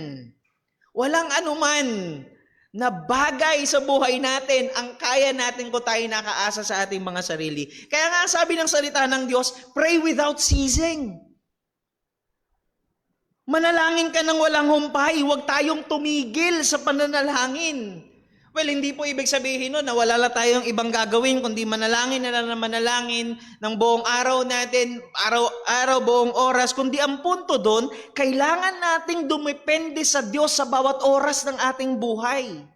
na bagay sa buhay natin ang kaya natin kung tayo nakaasa sa ating mga sarili. Kaya nga sabi ng salita ng Diyos, pray without ceasing. Manalangin ka ng walang humpay, huwag tayong tumigil sa pananalangin. Well, hindi po ibig sabihin nun na wala lang tayong ibang gagawin kundi manalangin na manalangin ng buong araw natin, araw-araw, buong oras. Kundi ang punto doon, kailangan nating dumepende sa Diyos sa bawat oras ng ating buhay.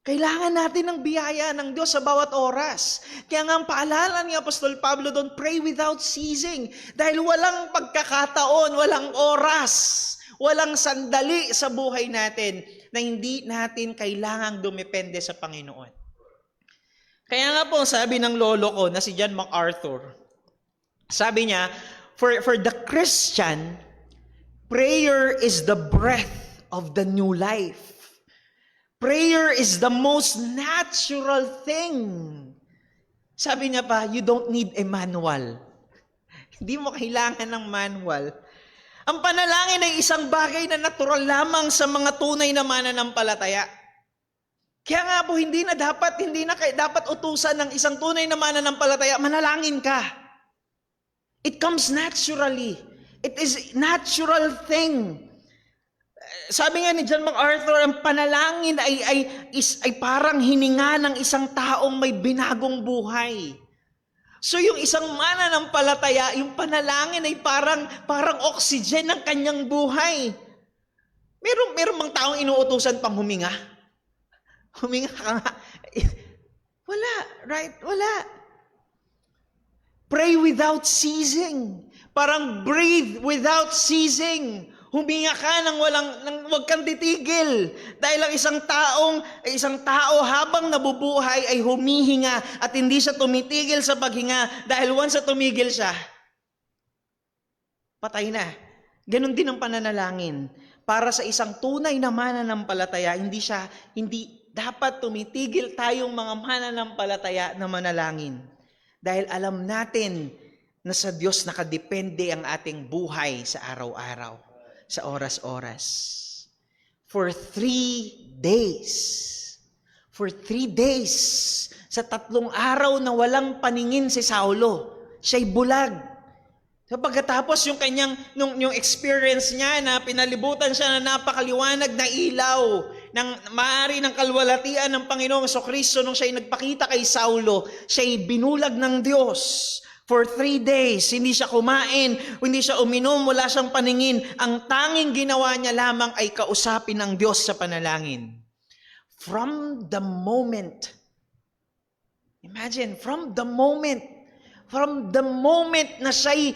Kailangan natin ng biyaya ng Diyos sa bawat oras. Kaya nga ang paalala ni Apostol Pablo doon, pray without ceasing. Dahil walang pagkakataon, walang oras, Walang sandali sa buhay natin na hindi natin kailangang dumepende sa Panginoon. Kaya nga po, sabi ng lolo ko na si John MacArthur, sabi niya, for the Christian, prayer is the breath of the new life. Prayer is the most natural thing. Sabi niya pa, you don't need a manual. Hindi mo kailangan ng manual. Ang panalangin ay isang bagay na natural lamang sa mga tunay na mananampalataya. Kaya nga po, hindi na dapat utusan ng isang tunay na mananampalataya, manalangin ka. It comes naturally. It is natural thing. Sabi nga ni John MacArthur, ang panalangin ay parang hininga ng isang taong may binagong buhay. So yung isang mananampalataya, yung panalangin ay parang oxygen ng kanyang buhay. Meron bang taong inuutusan pang huminga? Huminga ka nga. Wala, right? Wala. Pray without ceasing. Parang breathe without ceasing. Huminga ka nang wag kang titigil. Dahil ang isang tao habang nabubuhay ay humihinga at hindi siya tumitigil sa paghinga dahil once na tumigil siya, patay na. Ganon din ang pananalangin. Para sa isang tunay na mananampalataya, hindi dapat tumitigil tayong mga mananampalataya na manalangin. Dahil alam natin na sa Diyos nakadepende ang ating buhay sa araw-araw. Sa oras-oras. For 3 days. For 3 days. Sa 3 araw na walang paningin si Saulo. Siya'y bulag. So pagkatapos yung experience niya na pinalibutan siya na napakaliwanag na ilaw ng maaari ng kalwalatian ng Panginoong Jesucristo nung siya'y nagpakita kay Saulo, siya'y binulag ng Diyos. For 3 days, hindi siya kumain, hindi siya uminom, wala siyang paningin. Ang tanging ginawa niya lamang ay kausapin ng Diyos sa panalangin. From the moment, imagine, from the moment na siya'y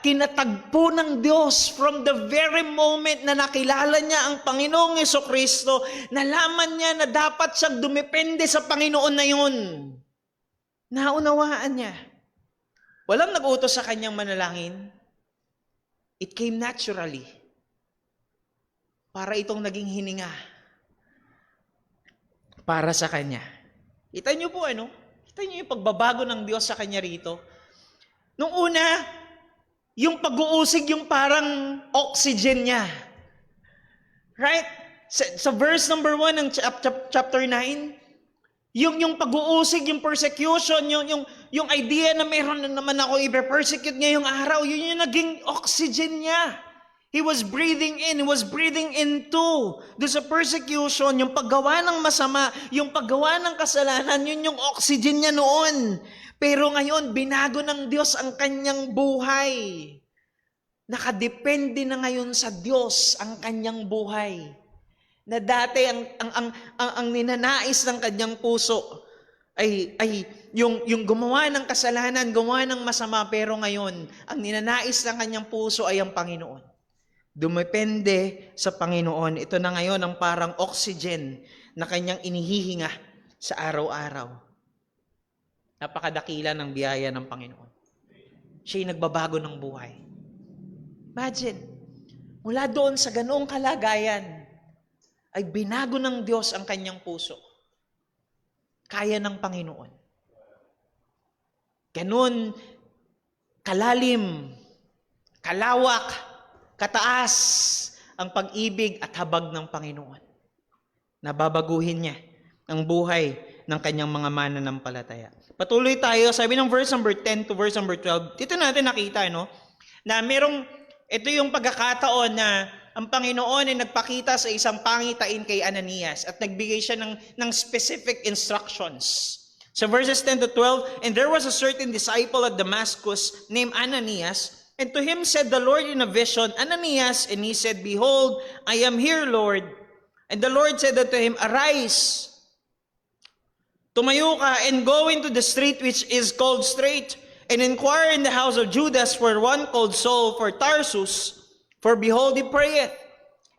tinatagpo ng Diyos, from the very moment na nakilala niya ang Panginoong Jesucristo, nalaman niya na dapat siyang dumepende sa Panginoon na yun. Naunawaan niya. Walang nag-utos sa kanyang manalangin. It came naturally. Para itong naging hininga. Para sa kanya. Kita niyo po Kita niyo yung pagbabago ng Diyos sa kanya rito. Nung una, yung pag-uusig yung parang oxygen niya. Right? Sa verse number 1 ng chapter 9, yung pag-uusig, yung persecution, yung idea na meron na naman ako i-persecute ngayong araw, yun yung naging oxygen niya. He was breathing in, he was breathing into. Doon sa persecution, yung paggawa ng masama, yung paggawa ng kasalanan, yun yung oxygen niya noon. Pero ngayon, binago ng Diyos ang kanyang buhay. Nakadepende na ngayon sa Diyos ang kanyang buhay. Na dati ang ninanais ng kanyang puso ay yung gumawa ng kasalanan, gumawa ng masama, pero ngayon, ang ninanais ng kanyang puso ay ang Panginoon. Dumepende sa Panginoon. Ito na ngayon ang parang oxygen na kanyang inihihinga sa araw-araw. Napakadakila ng biyaya ng Panginoon. Siya'y nagbabago ng buhay. Imagine, mula doon sa ganoong kalagayan, ay binago ng Diyos ang kanyang puso. Kaya ng Panginoon. Ganon kalalim, kalawak, kataas ang pag-ibig at habag ng Panginoon. Nababaguhin niya ang buhay ng kanyang mga mananampalataya. Patuloy tayo, sabi ng verse number 10 to verse number 12, dito natin nakita, na ito yung pagkakataon na ang Panginoon ay nagpakita sa isang pangitain kay Ananias at nagbigay siya ng specific instructions. So verses 10 to 12, and there was a certain disciple at Damascus named Ananias, and to him said the Lord in a vision, Ananias, and he said, Behold, I am here, Lord. And the Lord said unto him, Arise, tumayo ka, and go into the street which is called Straight, and inquire in the house of Judas for one called Saul, for Tarsus For behold, he prayeth,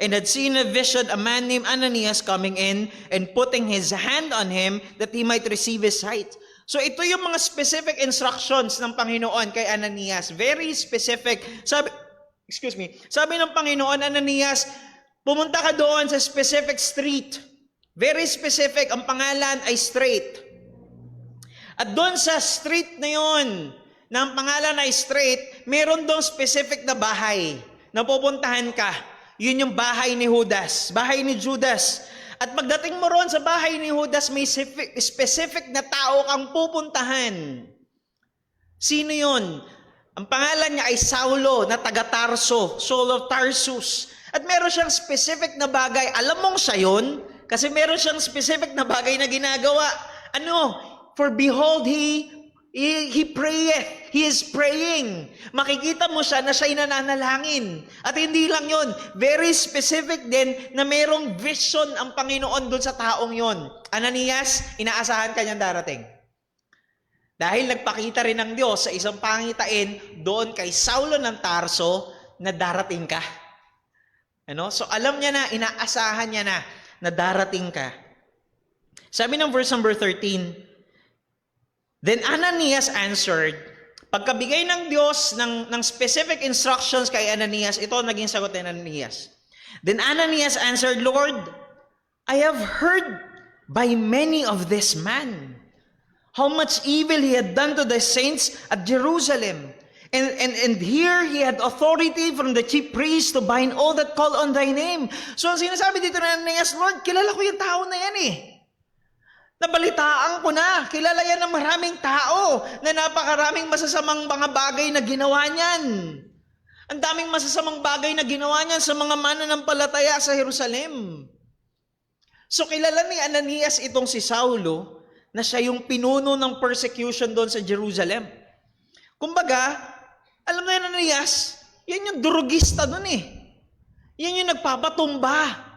and had seen a vision, a man named Ananias coming in and putting his hand on him that he might receive his sight. So ito yung mga specific instructions ng Panginoon kay Ananias. Very specific. Sabi ng Panginoon, Ananias, pumunta ka doon sa specific street. Very specific. Ang pangalan ay Straight. At doon sa street na yon, na ang pangalan ay Straight, meron doon specific na bahay na pupuntahan ka. Yun yung bahay ni Judas, bahay ni Judas. At pagdating mo roon sa bahay ni Judas, may specific na tao kang pupuntahan. Sino yun? Ang pangalan niya ay Saulo na taga Tarso, Saul of Tarsus. At meron siyang specific na bagay. Alam mong siya yun? Kasi meron siyang specific na bagay na ginagawa. Ano? For behold, he prayeth. He is praying. Makikita mo siya na siya'y nananalangin. At hindi lang yon, very specific din na merong vision ang Panginoon doon sa taong yon. Ananias, inaasahan ka niyang darating. Dahil nagpakita rin ng Diyos sa isang pangitain doon kay Saulo ng Tarso na darating ka. So alam niya na, inaasahan niya na darating ka. Sabi ng verse number 13, Then Ananias answered, pagkabigay ng Diyos ng specific instructions kay Ananias, ito naging sagot ni Ananias. Then Ananias answered, Lord, I have heard by many of this man, how much evil he had done to the saints at Jerusalem. And here he had authority from the chief priests to bind all that call on thy name. So ang sinasabi dito na Ananias, Lord, kilala ko yung tao na yan eh. Nabalitaan ko na, kilala yan ng maraming tao na napakaraming masasamang mga bagay na ginawa niyan. Ang daming masasamang bagay na ginawa niyan sa mga mananampalataya sa Jerusalem. So kilala ni Ananias itong si Saulo na siya yung pinuno ng persecution doon sa Jerusalem. Kumbaga, alam na yan Ananias, yan yung durugista doon eh. Yan yung nagpapatumba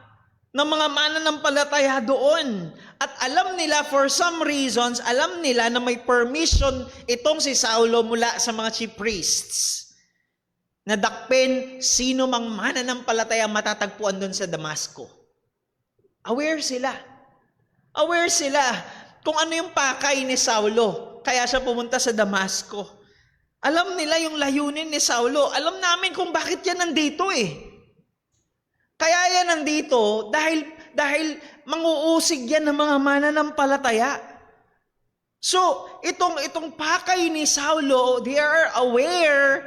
ng mga mananampalataya doon. At alam nila, for some reasons, alam nila na may permission itong si Saulo mula sa mga chief priests na dakpin sino mang mananampalataya matatagpuan doon sa Damasco. Aware sila. Aware sila kung ano yung pakay ni Saulo. Kaya siya pumunta sa Damasco. Alam nila yung layunin ni Saulo. Alam namin kung bakit yan nandito eh. Kaya yan nandito dahil manguusig yan ng mga mananampalataya. So, itong pakay ni Saulo, they are aware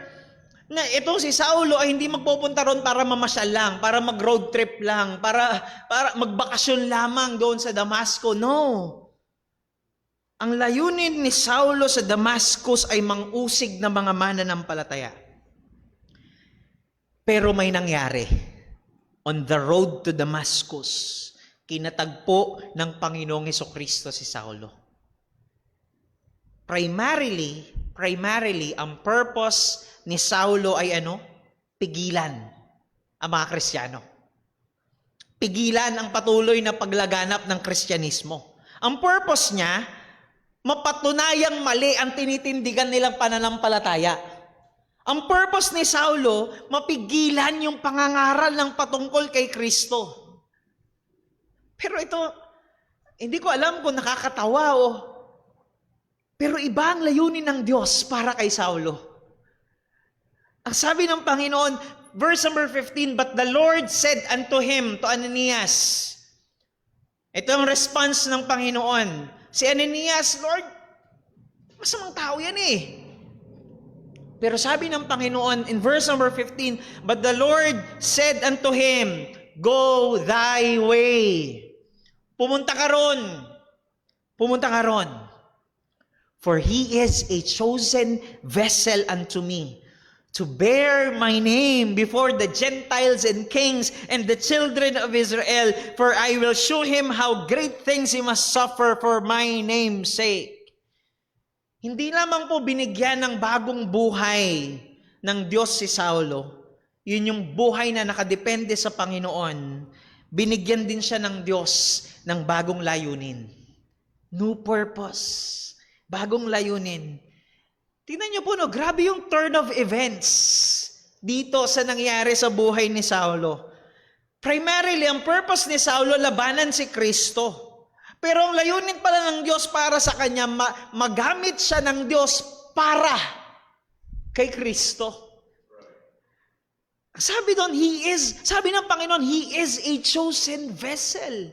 na itong si Saulo ay hindi magpupunta ron para mamasyal lang, para mag-road trip lang, para magbakasyon lamang doon sa Damasco. No. Ang layunin ni Saulo sa Damascus ay mangusig ng mga mananampalataya. Pero may nangyari. On the road to Damascus, kinatagpo ng Panginoong Hesukristo si Saulo. Primarily, ang purpose ni Saulo ay ano? Pigilan ang mga Kristiyano. Pigilan ang patuloy na paglaganap ng Kristyanismo. Ang purpose niya, mapatunayang mali ang tinitindigan nilang pananampalataya. Ang purpose ni Saulo, mapigilan yung pangangaral ng patungkol kay Kristo. Pero ito, hindi ko alam kung nakakatawa o, pero iba ang layunin ng Diyos para kay Saulo. Ang sabi ng Panginoon, verse number 15, But the Lord said unto him, to Ananias, ito ang response ng Panginoon. Si Ananias, Lord, masamang tao yan eh. Pero sabi ng Panginoon in verse number 15, But the Lord said unto him, Go thy way. Pumunta ka ron. Pumunta ka ron. For he is a chosen vessel unto me, to bear my name before the Gentiles and kings and the children of Israel. For I will show him how great things he must suffer for my name's sake. Hindi lamang po binigyan ng bagong buhay ng Diyos si Saulo. Yun yung buhay na nakadepende sa Panginoon. Binigyan din siya ng Diyos ng bagong layunin. New purpose. Bagong layunin. Tingnan niyo po, no, grabe yung turn of events dito sa nangyari sa buhay ni Saulo. Primarily, ang purpose ni Saulo, labanan si Kristo. Pero ang layunin pala ng Diyos para sa kanya, magamit siya ng Diyos para kay Kristo. Sabi doon, sabi ng Panginoon, He is a chosen vessel.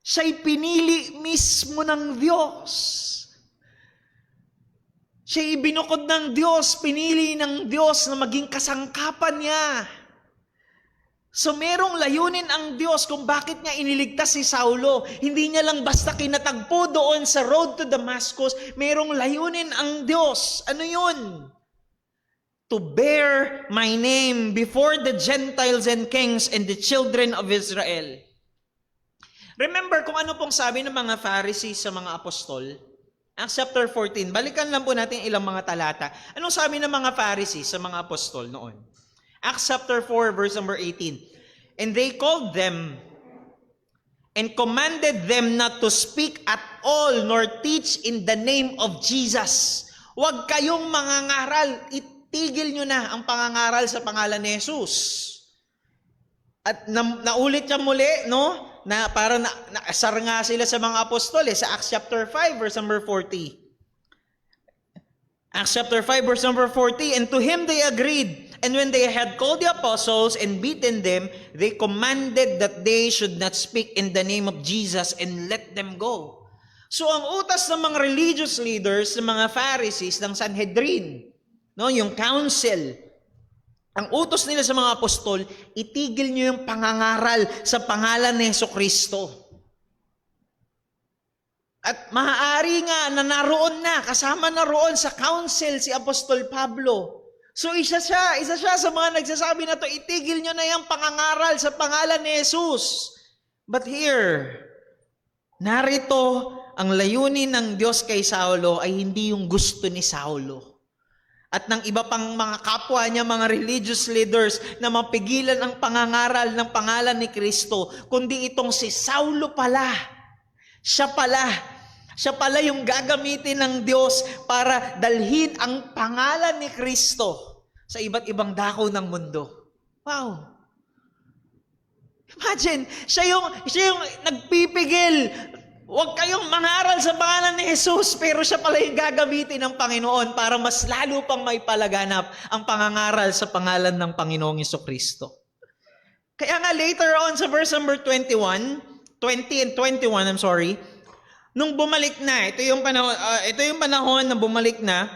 Siya'y pinili mismo ng Diyos. Siya'y binukod ng Diyos, pinili ng Diyos na maging kasangkapan niya. So merong layunin ang Diyos kung bakit niya iniligtas si Saulo. Hindi niya lang basta kinatagpo doon sa road to Damascus. Merong layunin ang Diyos. Ano yun? To bear my name before the Gentiles and kings and the children of Israel. Remember kung ano pong sabi ng mga Pharisees sa mga apostol? Acts chapter 14. Balikan lang po natin ilang mga talata. Anong sabi ng mga Pharisees sa mga apostol noon? Acts chapter 4 verse number 18. And they called them and commanded them not to speak at all nor teach in the name of Jesus. Huwag kayong mangangaral. Itigil nyo na ang pangangaral sa pangalan ni Jesus. At naulit niya muli, no? Na para naasar nga sila sa mga apostol sa Acts chapter 5 verse number 40. Acts chapter 5 verse number 40, and to him they agreed, and when they had called the apostles and beaten them, they commanded that they should not speak in the name of Jesus and let them go. So ang utas ng mga religious leaders, ng mga Pharisees, ng Sanhedrin, no, yung council, ang utos nila sa mga apostol, itigil nyo yung pangangaral sa pangalan ni Jesucristo. At maaari nga na naroon na, kasama na roon sa council si Apostol Pablo. So isa siya sa mga nagsasabi na to, itigil nyo na yung pangangaral sa pangalan ni Jesus. But here, narito, ang layunin ng Diyos kay Saulo ay hindi yung gusto ni Saulo. At ng iba pang mga kapwa niya, mga religious leaders, na mapigilan ang pangangaral ng pangalan ni Kristo, kundi itong si Saulo pala. Siya pala yung gagamitin ng Diyos para dalhin ang pangalan ni Kristo sa iba't ibang dako ng mundo. Wow! Imagine, siya yung nagpipigil. Huwag kayong mangaral sa pangalan ni Jesus, pero siya pala yung gagamitin ng Panginoon para mas lalo pang may palaganap ang pangangaral sa pangalan ng Panginoong Jesucristo. Kaya nga later on sa verse number 20 and 21, nung bumalik na, ito yung panahon na bumalik na,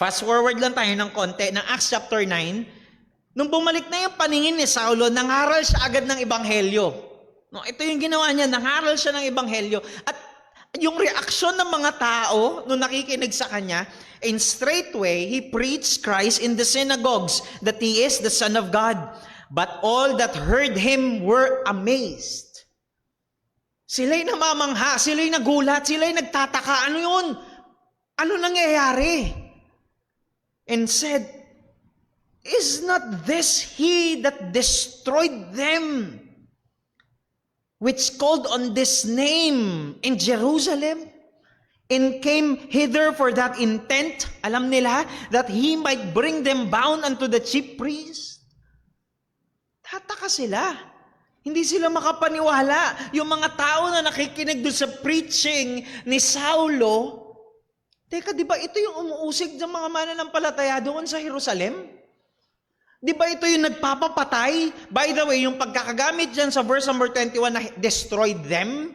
fast forward lang tayo ng konti, ng Acts chapter 9, nung bumalik na yung paningin ni Saulo, nangaral siya agad ng ebanghelyo. No, ito yung ginawa niya, nangaral siya ng ebanghelyo. At yung reaksyon ng mga tao nung nakikinig sa kanya, and straightway, he preached Christ in the synagogues, that he is the Son of God. But all that heard him were amazed. Sila'y namamangha, sila'y nagulat, sila'y nagtataka. Ano yun? Ano nangyayari? And said, is not this he that destroyed them, which called on this name in Jerusalem, and came hither for that intent, alam nila, that he might bring them bound unto the chief priest? Tataka sila. Hindi sila makapaniwala. Yung mga tao na nakikinig doon sa preaching ni Saulo, teka, di ba ito yung umuusig ng mga mananampalataya doon sa Jerusalem? Di ba ito yung nagpapapatay? By the way, yung pagkakagamit dyan sa verse number 21 na destroyed them,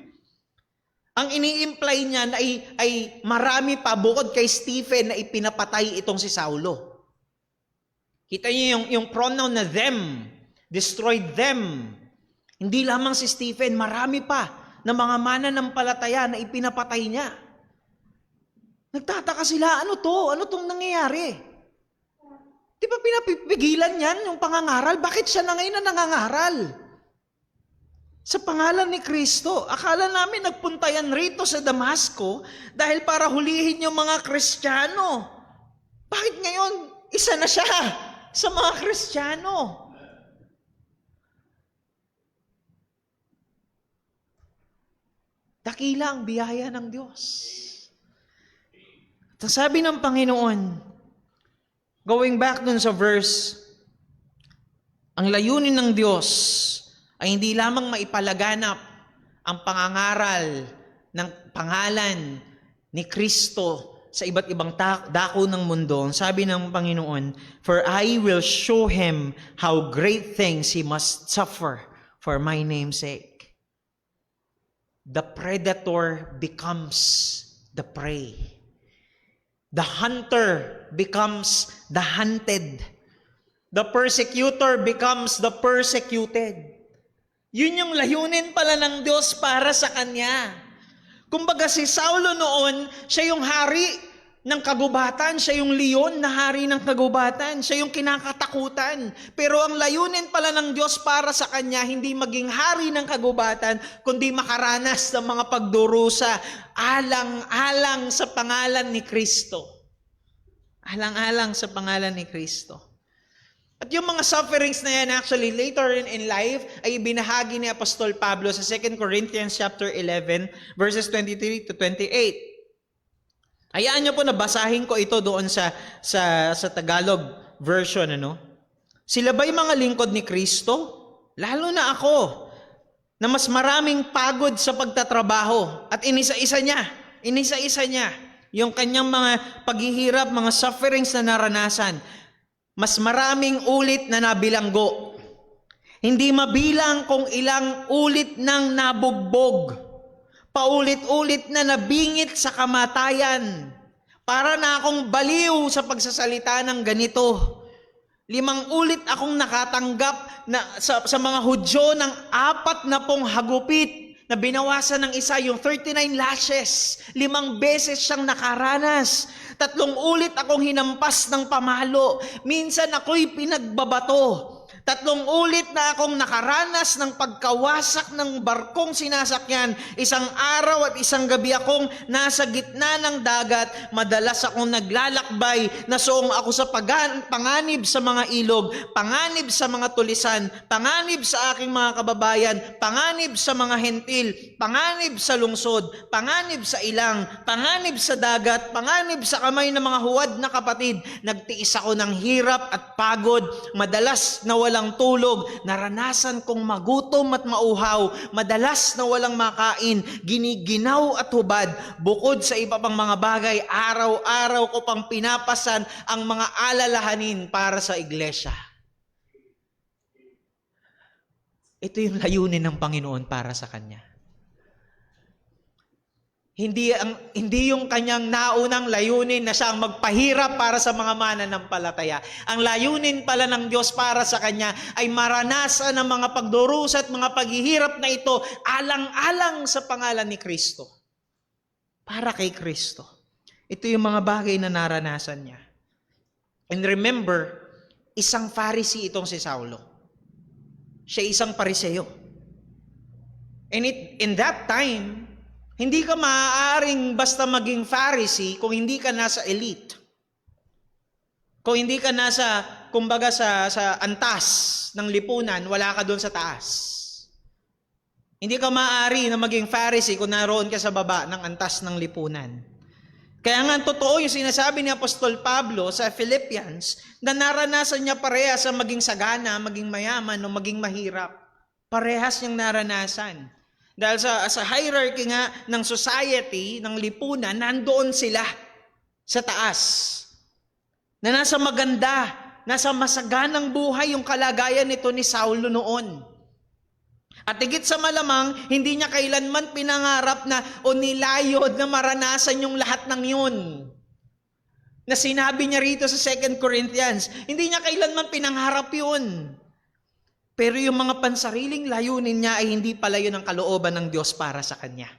ang ini-imply niya na ay marami pa bukod kay Stephen na ipinapatay itong si Saulo. Kita niyo yung pronoun na them, destroyed them. Hindi lamang si Stephen, marami pa na mga mananampalataya na ipinapatay niya. Nagtataka sila, ano to? Ano tong nangyayari? Di ba pinapigilan yan yung pangangaral? Bakit siya na ngayon na nangangaral? Sa pangalan ni Kristo. Akala namin nagpunta yan rito sa Damasco dahil para hulihin yung mga Kristiyano. Bakit ngayon isa na siya sa mga Kristiyano? Dakila ang biyaya ng Diyos. At sabi ng Panginoon, Going back dun sa verse, ang layunin ng Diyos ay hindi lamang maipalaganap ang pangangaral ng pangalan ni Kristo sa iba't ibang dako ng mundo. Ang sabi ng Panginoon, "For I will show him how great things he must suffer for my name's sake." The predator becomes the prey. The hunter becomes the hunted. The persecutor becomes the persecuted. Yun yung layunin pala ng Diyos para sa kanya. Kumbaga si Saulo noon, siya yung hari ng kagubatan, siya yung leon na hari ng kagubatan, siya yung kinakatakutan. Pero ang layunin pala ng Diyos para sa kanya, hindi maging hari ng kagubatan, kundi makaranas ng mga pagdurusa, alang-alang sa pangalan ni Kristo. Alang-alang sa pangalan ni Kristo. At yung mga sufferings na yan actually later in life ay binahagi ni Apostol Pablo sa 2 Corinthians chapter 11 verses 23 to 28. Hayaan niyo po na basahin ko ito doon sa Tagalog version, ano? Sila ba'y mga lingkod ni Kristo? Lalo na ako, na mas maraming pagod sa pagtatrabaho at inisa-isa niya yung kanyang mga paghihirap, mga sufferings na naranasan. Mas maraming ulit na nabilanggo. Hindi mabilang kung ilang ulit nang nabugbog. Paulit-ulit na nabingit sa kamatayan. Para na akong baliw sa pagsasalita ng ganito. 5 ulit akong nakatanggap na, sa mga Hudyo ng 40 hagupit na binawasan ng isa, yung 39 lashes. 5 beses siyang nakaranas. 3 ulit akong hinampas ng pamalo. Minsan ako'y pinagbabato. 3 ulit na akong nakaranas ng pagkawasak ng barkong sinasakyan. 1 araw at 1 gabi akong nasa gitna ng dagat. Madalas akong naglalakbay. Nasoong ako sa panganib sa mga ilog, panganib sa mga tulisan, panganib sa aking mga kababayan, panganib sa mga hentil, panganib sa lungsod, panganib sa ilang, panganib sa dagat, panganib sa kamay ng mga huwad na kapatid. Nagtiis ako ng hirap at pagod. Madalas na walang tulog, naranasan kong magutom at mauhaw, madalas na walang makain, giniginaw at hubad. Bukod sa iba pang mga bagay, araw-araw ko pang pinapasan ang mga alalahanin para sa iglesia. Ito yung layunin ng Panginoon para sa kanya. Hindi yung kanyang naunang layunin na siya ang magpahirap para sa mga mananampalataya. Ang layunin pala ng Diyos para sa kanya ay maranasan ang mga pagdurusa at mga paghihirap na ito alang-alang sa pangalan ni Kristo. Para kay Kristo. Ito yung mga bagay na naranasan niya. And remember, isang Pharisee itong si Saulo. Siya isang Pariseo. And in that time, hindi ka maaaring basta maging Pharisee kung hindi ka nasa elite. Kung hindi ka nasa, kumbaga sa antas ng lipunan, wala ka doon sa taas. Hindi ka maaari na maging Pharisee kung naroon ka sa baba ng antas ng lipunan. Kaya nga totoo yung sinasabi ni Apostol Pablo sa Philippians na naranasan niya parehas sa maging sagana, maging mayaman o maging mahirap. Parehas niyang naranasan. Dahil sa hierarchy nga ng society, ng lipunan, nandoon sila sa taas. Na nasa maganda, nasa masaganang buhay yung kalagayan nito ni Saulo noon. At higit sa malamang, hindi niya kailanman pinangarap na o nilayod na maranasan yung lahat ng yun. Na sinabi niya rito sa 2 Corinthians, hindi niya kailanman pinangarap yun. Pero yung mga pansariling layunin niya ay hindi pala yun ang kalooban ng Diyos para sa kanya.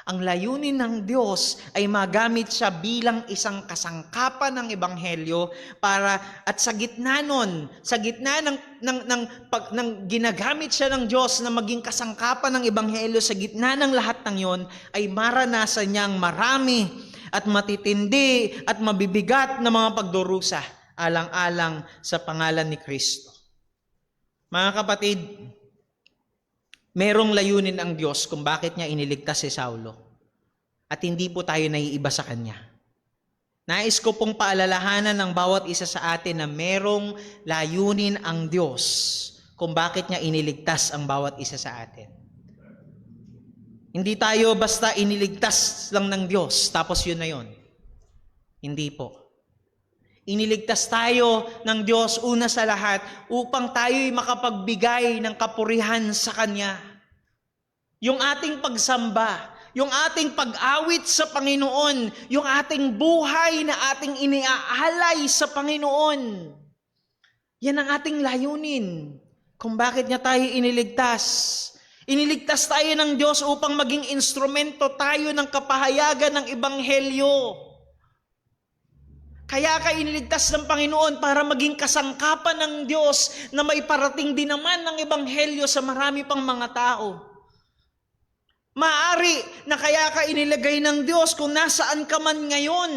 Ang layunin ng Diyos ay magamit siya bilang isang kasangkapan ng Ebanghelyo para at sa gitna nun, sa gitna ng ginagamit siya ng Diyos na maging kasangkapan ng Ebanghelyo, sa gitna ng lahat ng yon ay maranasan niyang marami at matitindi at mabibigat na mga pagdurusa alang-alang sa pangalan ni Kristo. Mga kapatid, merong layunin ang Diyos kung bakit niya iniligtas si Saulo. At hindi po tayo naiiba sa Kanya. Nais ko pong paalalahanan ng bawat isa sa atin na merong layunin ang Diyos kung bakit niya iniligtas ang bawat isa sa atin. Hindi tayo basta iniligtas lang ng Diyos, tapos yun na yun. Hindi po. Iniligtas tayo ng Diyos una sa lahat upang tayo'y makapagbigay ng kapurihan sa Kanya. Yung ating pagsamba, yung ating pag-awit sa Panginoon, yung ating buhay na ating iniaalay sa Panginoon. Yan ang ating layunin kung bakit niya tayo iniligtas. Iniligtas tayo ng Diyos upang maging instrumento tayo ng kapahayagan ng Ebanghelyo. Kaya ka iniligtas ng Panginoon para maging kasangkapan ng Diyos na may parating din naman ng Ebanghelyo sa marami pang mga tao. Maaari na kaya ka inilagay ng Diyos kung nasaan ka man ngayon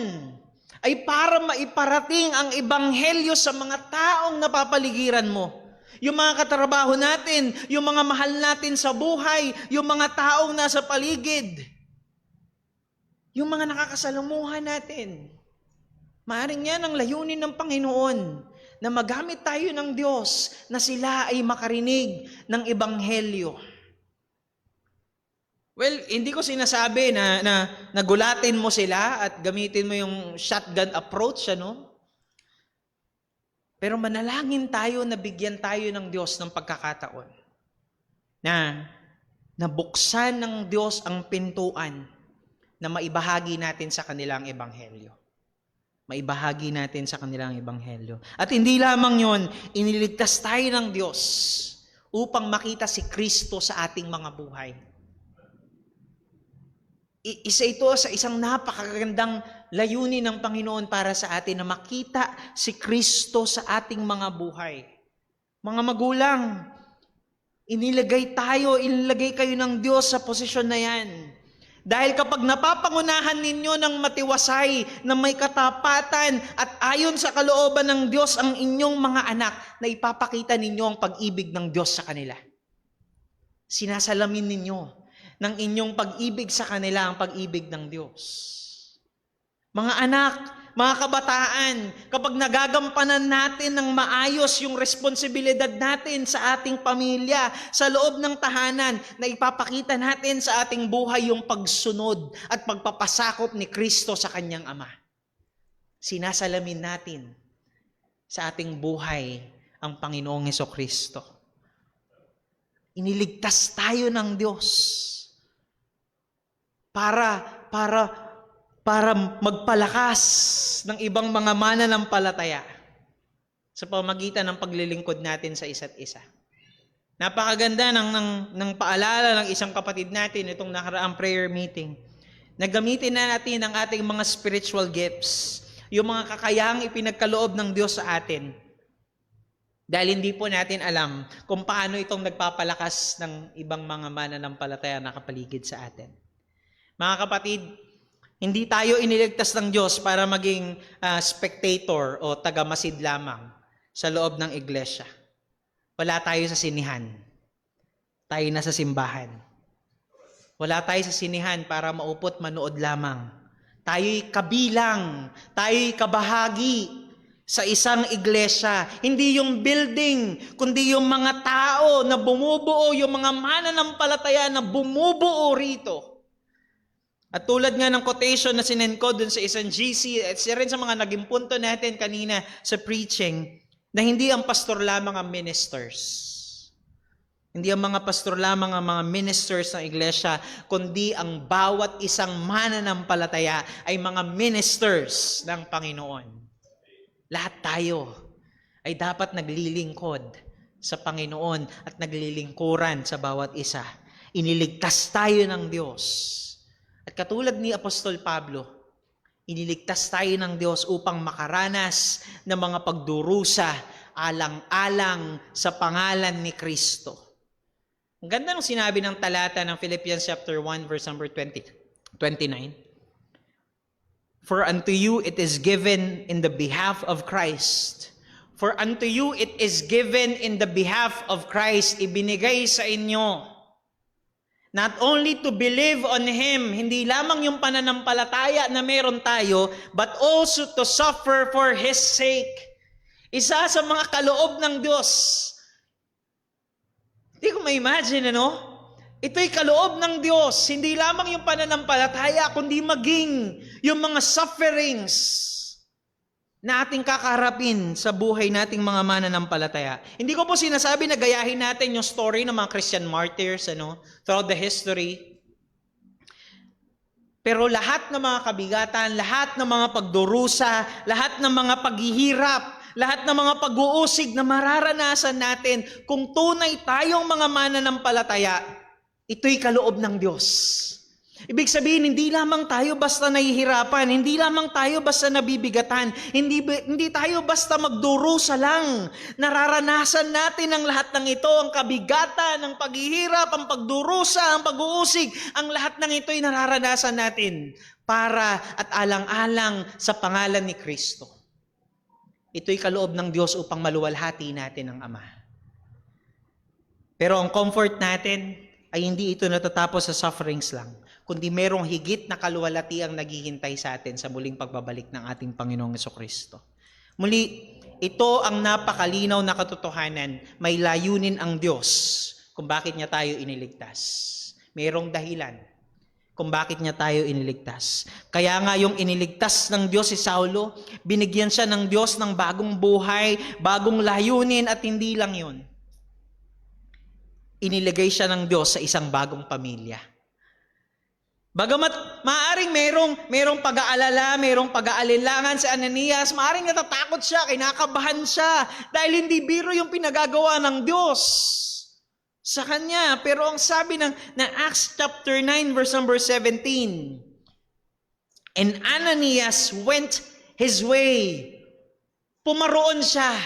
ay para maiparating ang Ebanghelyo sa mga taong napapaligiran mo. Yung mga katrabaho natin, yung mga mahal natin sa buhay, yung mga taong nasa paligid, yung mga nakakasalamuhan natin. Maaring yan ang layunin ng Panginoon na magamit tayo ng Diyos na sila ay makarinig ng Ebanghelyo. Well, hindi ko sinasabi na nagulatin mo sila at gamitin mo yung shotgun approach, ano? Pero manalangin tayo na bigyan tayo ng Diyos ng pagkakataon na nabuksan ng Diyos ang pintuan na maibahagi natin sa kanilang Ebanghelyo. Maibahagi natin sa kanilang Ebanghelyo. At hindi lamang yon, iniligtas tayo ng Diyos upang makita si Kristo sa ating mga buhay. Isa ito sa isang napakagandang layunin ng Panginoon para sa atin na makita si Kristo sa ating mga buhay. Mga magulang, inilagay kayo ng Diyos sa posisyon na yan. Dahil kapag napapangunahan ninyo ng matiwasay, na may katapatan at ayon sa kalooban ng Diyos ang inyong mga anak, na ipapakita ninyo ang pag-ibig ng Diyos sa kanila. Sinasalamin ninyo ng inyong pag-ibig sa kanila ang pag-ibig ng Diyos. Mga anak, mga kabataan, kapag nagagampanan natin ng maayos yung responsibilidad natin sa ating pamilya, sa loob ng tahanan, na ipapakita natin sa ating buhay yung pagsunod at pagpapasakop ni Kristo sa kanyang Ama. Sinasalamin natin sa ating buhay ang Panginoong Hesukristo. Iniligtas tayo ng Diyos para magpalakas ng ibang mga mananampalataya sa pamagitan ng paglilingkod natin sa isa't isa. Napakaganda ng paalala ng isang kapatid natin itong nakaraang prayer meeting. Nagamitin na natin ang ating mga spiritual gifts, yung mga kakayahang ipinagkaloob ng Diyos sa atin. Dahil hindi po natin alam kung paano itong nagpapalakas ng ibang mga mananampalataya na nakapaligid sa atin. Mga kapatid, hindi tayo iniligtas ng Diyos para maging spectator o tagamasid lamang sa loob ng iglesia. Wala tayo sa sinihan. Tayo na sa simbahan. Wala tayo sa sinihan para maupot manood lamang. Tayo'y kabilang, tayo'y kabahagi sa isang iglesia. Hindi yung building, kundi yung mga tao na bumubuo, yung mga mananampalataya na bumubuo rito. At tulad nga ng quotation na sinend ko dun sa isang GC, at siya rin sa mga naging punto natin kanina sa preaching, na hindi ang pastor lamang ang ministers. Hindi ang mga pastor lamang ang mga ministers ng iglesia, kundi ang bawat isang mananampalataya ay mga ministers ng Panginoon. Lahat tayo ay dapat naglilingkod sa Panginoon at naglilingkuran sa bawat isa. Iniligtas tayo ng Diyos. At katulad ni Apostol Pablo, iniligtas tayo ng Diyos upang makaranas ng mga pagdurusa alang-alang sa pangalan ni Kristo. Ang ganda ng sinabi ng talata ng Philippians chapter 1 verse number 29. For unto you it is given in the behalf of Christ. For unto you it is given in the behalf of Christ. Ibinigay sa inyo Not only to believe on Him, hindi lamang yung pananampalataya na meron tayo, but also to suffer for His sake. Isa sa mga kaloob ng Diyos. Hindi ko ma-imagine, ano? Ito'y kaloob ng Diyos. Hindi lamang yung pananampalataya, kundi maging yung mga sufferings na ating kakaharapin sa buhay nating mga mananampalataya. Hindi ko po sinasabi na gayahin natin yung story ng mga Christian martyrs throughout the history. Pero lahat ng mga kabigatan, lahat ng mga pagdurusa, lahat ng mga paghihirap, lahat ng mga pag-uusig na mararanasan natin kung tunay tayong mga mananampalataya, ito'y kaloob ng Diyos. Ibig sabihin, hindi lamang tayo basta nahihirapan, hindi lamang tayo basta nabibigatan, hindi tayo basta magdurusa lang. Nararanasan natin ang lahat ng ito, ang kabigatan, ang paghihirap, ang pagdurusa, ang pag-uusig, ang lahat ng ito'y nararanasan natin para at alang-alang sa pangalan ni Kristo. Ito'y kaloob ng Diyos upang maluwalhati natin ang Ama. Pero ang comfort natin ay hindi ito natatapos sa sufferings lang, kundi merong higit na kaluwalhati ang naghihintay sa atin sa muling pagbabalik ng ating Panginoong Jesucristo. Muli, ito ang napakalinaw na katotohanan. May layunin ang Diyos kung bakit niya tayo iniligtas. Merong dahilan kung bakit niya tayo iniligtas. Kaya nga yung iniligtas ng Diyos si Saulo, binigyan siya ng Diyos ng bagong buhay, bagong layunin, at hindi lang yun. Inilagay siya ng Diyos sa isang bagong pamilya. Bagamat maaring merong pag-aalala, merong pag-aalilangan si Ananias, maaring natatakot siya, kinakabahan siya, dahil hindi biro yung pinagagawa ng Diyos sa kanya. Pero ang sabi ng Acts chapter 9 verse number 17, and Ananias went his way. Pumaroon siya,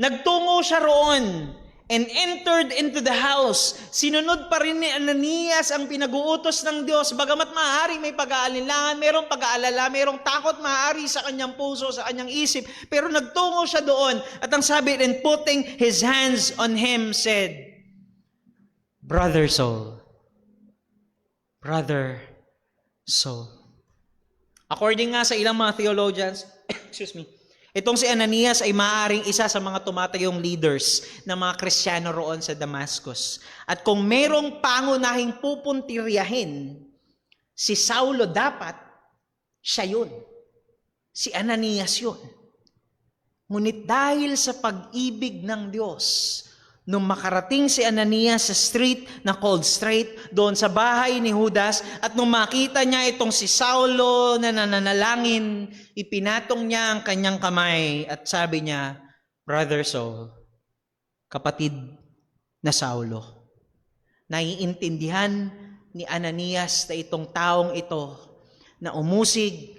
nagtungo siya roon, and entered into the house. Sinunod pa rin ni Ananias ang pinag-uutos ng Diyos. Bagamat maaari may pag-aalinlangan, merong pag-aalala, merong takot maaari sa kanyang puso, sa kanyang isip. Pero nagtungo siya doon. At ang sabi, and putting his hands on him, said, Brother Saul, Brother Saul. According nga sa ilang mga theologians, excuse me, itong si Ananias ay maaaring isa sa mga tumatayong leaders ng mga Kristiyano roon sa Damascus. At kung merong pangunahing pupuntiryahin, si Saulo dapat, siya yun. Si Ananias yun. Ngunit dahil sa pag-ibig ng Diyos, nung makarating si Ananias sa street na called Straight, doon sa bahay ni Judas, at nung makita niya itong si Saulo na nananalangin, ipinatong niya ang kanyang kamay at sabi niya, Brother Saul, kapatid na Saulo, naiintindihan ni Ananias na itong taong ito na umusig,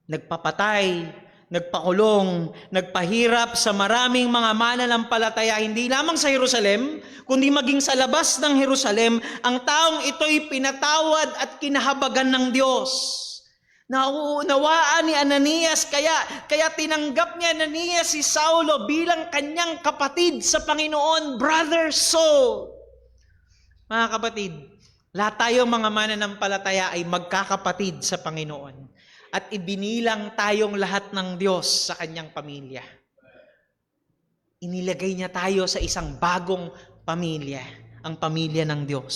nagpapatay, nagpakulong, nagpahirap sa maraming mga mananampalataya, hindi lamang sa Jerusalem, kundi maging sa labas ng Jerusalem, ang taong ito'y pinatawad at kinahabagan ng Diyos. Nauunawaan ni Ananias, kaya tinanggap ni Ananias si Saulo bilang kanyang kapatid sa Panginoon, Brother Saul. Mga kapatid, lahat tayong mga mananampalataya ay magkakapatid sa Panginoon. At ibinilang tayong lahat ng Diyos sa kanyang pamilya. Inilagay niya tayo sa isang bagong pamilya, ang pamilya ng Diyos.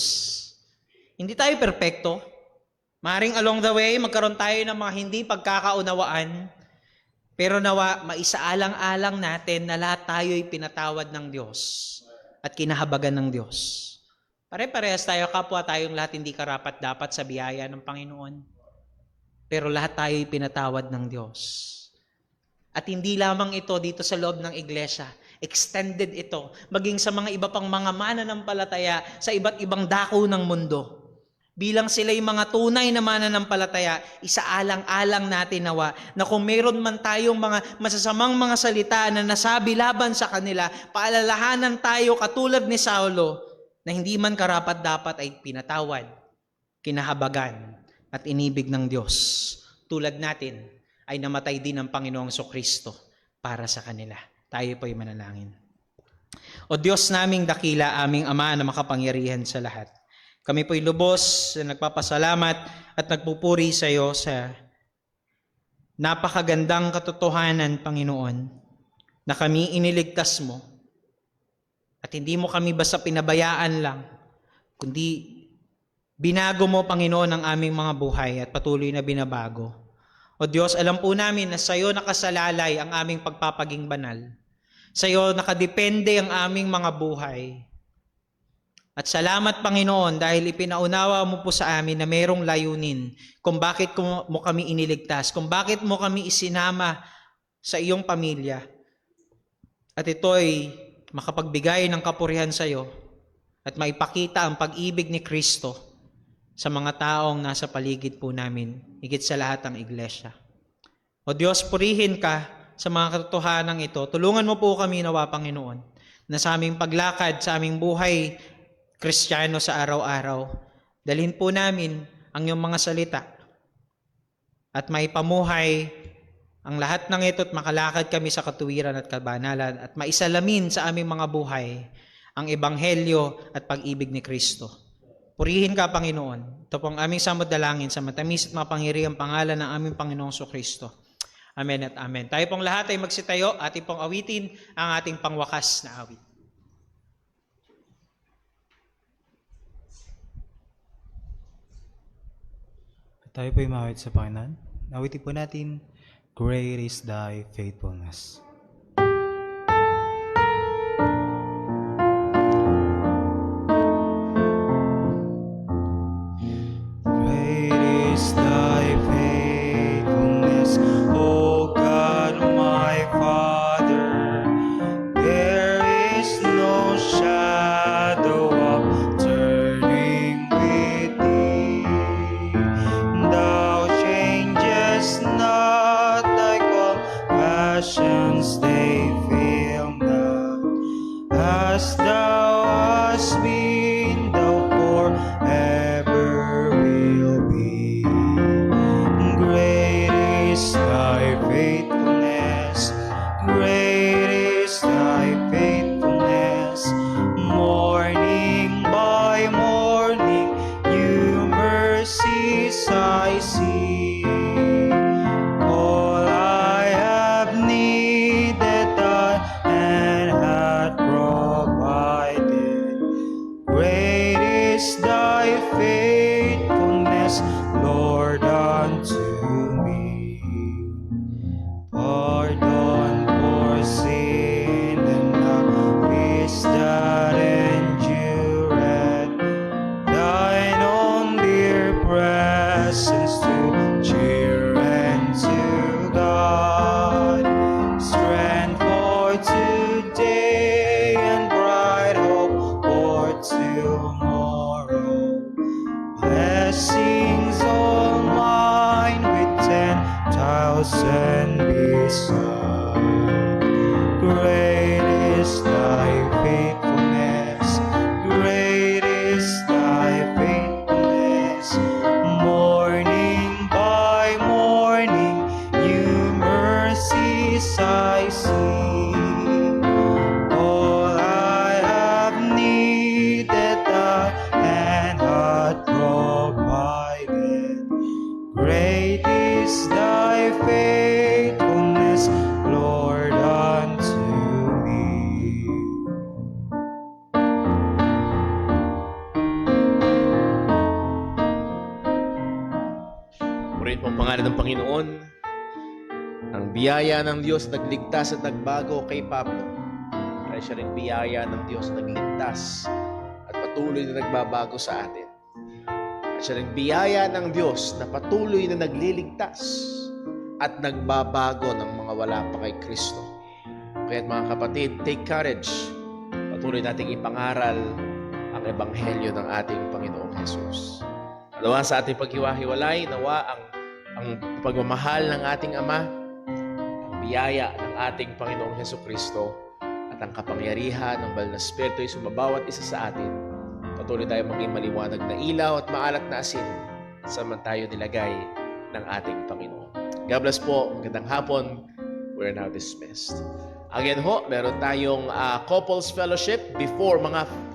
Hindi tayo perpekto. Maring along the way, magkaroon tayo ng mga hindi pagkakaunawaan, pero nawa maisaalang-alang natin na lahat tayo ay pinatawad ng Diyos at kinahabagan ng Diyos. Pare-parehas tayo, kapwa tayong lahat hindi karapat-dapat sa biyaya ng Panginoon. Pero lahat tayo ay pinatawad ng Diyos. At hindi lamang ito dito sa loob ng iglesia. Extended ito. Maging sa mga iba pang mga mananampalataya sa iba't ibang dako ng mundo. Bilang sila'y mga tunay na mananampalataya, isaalang-alang natin nawa na kung meron man tayong mga masasamang mga salita na nasabi laban sa kanila, paalalahanan tayo katulad ni Saulo na hindi man karapat-dapat ay pinatawad, kinahabagan, at inibig ng Diyos. Tulad natin ay namatay din ng Panginoong Jesucristo para sa kanila. Tayo po'y manalangin. O Diyos naming dakila, aming Ama na makapangyarihan sa lahat. Kami po'y lubos na nagpapasalamat at nagpupuri sa iyo sa napakagandang katotohanan, Panginoon, na kami iniligtas mo at hindi mo kami basta pinabayaan lang, kundi binago mo, Panginoon, ang aming mga buhay at patuloy na binabago. O Diyos, alam po namin na sa iyo nakasalalay ang aming pagpapaging banal. Sa iyo nakadepende ang aming mga buhay. At salamat, Panginoon, dahil ipinaunawa mo po sa amin na mayroong layunin kung bakit mo kami iniligtas, kung bakit mo kami isinama sa iyong pamilya. At ito'y makapagbigay ng kapurihan sa iyo at maipakita ang pag-ibig ni Kristo sa mga taong nasa paligid po namin, higit sa lahat ang iglesia. O Diyos, purihin ka sa mga katotohanan ito. Tulungan mo po kami nawa, Panginoon, na sa aming paglakad, sa aming buhay Kristiyano sa araw-araw, dalhin po namin ang iyong mga salita at maipamuhay ang lahat ng ito at makalakad kami sa katuwiran at kabanalan at maisalamin sa aming mga buhay ang ebanghelyo at pag-ibig ni Kristo. Purihin ka, Panginoon. Ito po ang aming samod dalangin sa matamis at mapangyarihang pangalan ng aming Panginoong Kristo. Amen at amen. Tayo pong lahat ay magsitayo at ipong awitin ang ating pangwakas na awit. Tayo po'y mawit sa Panginoon. Awitin po natin, Great is thy faithfulness. Great is thy faithfulness, O God my Father. There is no shadow of turning with thee. Thou changest not, thy compassions they fail not. As thou hast been, thou forever will be. Great is thy faithfulness, great is thy faithfulness. Morning by morning, new mercies I see. All I have needed, thy hand hath provided. Great is thy faithfulness, Lord, unto me. Pardon for sin and the peace that endureth. Thine own dear presence to cheer and to God. Strength for today and bright hope for tomorrow. Blessings all mine with 10,000 beside. Great is thy faithfulness, great is thy faithfulness. Morning by morning, new mercies I see. All I have needed, thy hand hath provided. Great is thy faithfulness, Lord, unto me. Purihin po ang pangalan ng Panginoon. Ang biyaya ng Diyos nagligtas at nagbago kay Pablo. Kaya siya rin biyaya ng Diyos nagligtas at patuloy na nagbabago sa atin. At siya rin biyaya ng Diyos na patuloy na nagliligtas at nagbabago ng mga wala pa kay Kristo. Kaya mga kapatid, take courage. Patuloy nating ipangaral ang ebanghelyo ng ating Panginoong Jesus. Nawa sa ating paghiwa-hiwalay, nawa ang pagmamahal ng ating Ama, ang biyaya ng ating Panginoong Jesucristo, at ang kapangyarihan ng Banal na Espiritu ay sumabawat isa sa atin. Patuloy tayo maging maliwanag na ilaw at maalat na asin saan tayo nilagay ng ating Panginoon. God bless po. Magandang hapon. We're now dismissed. Again ho, meron tayong couples fellowship before mga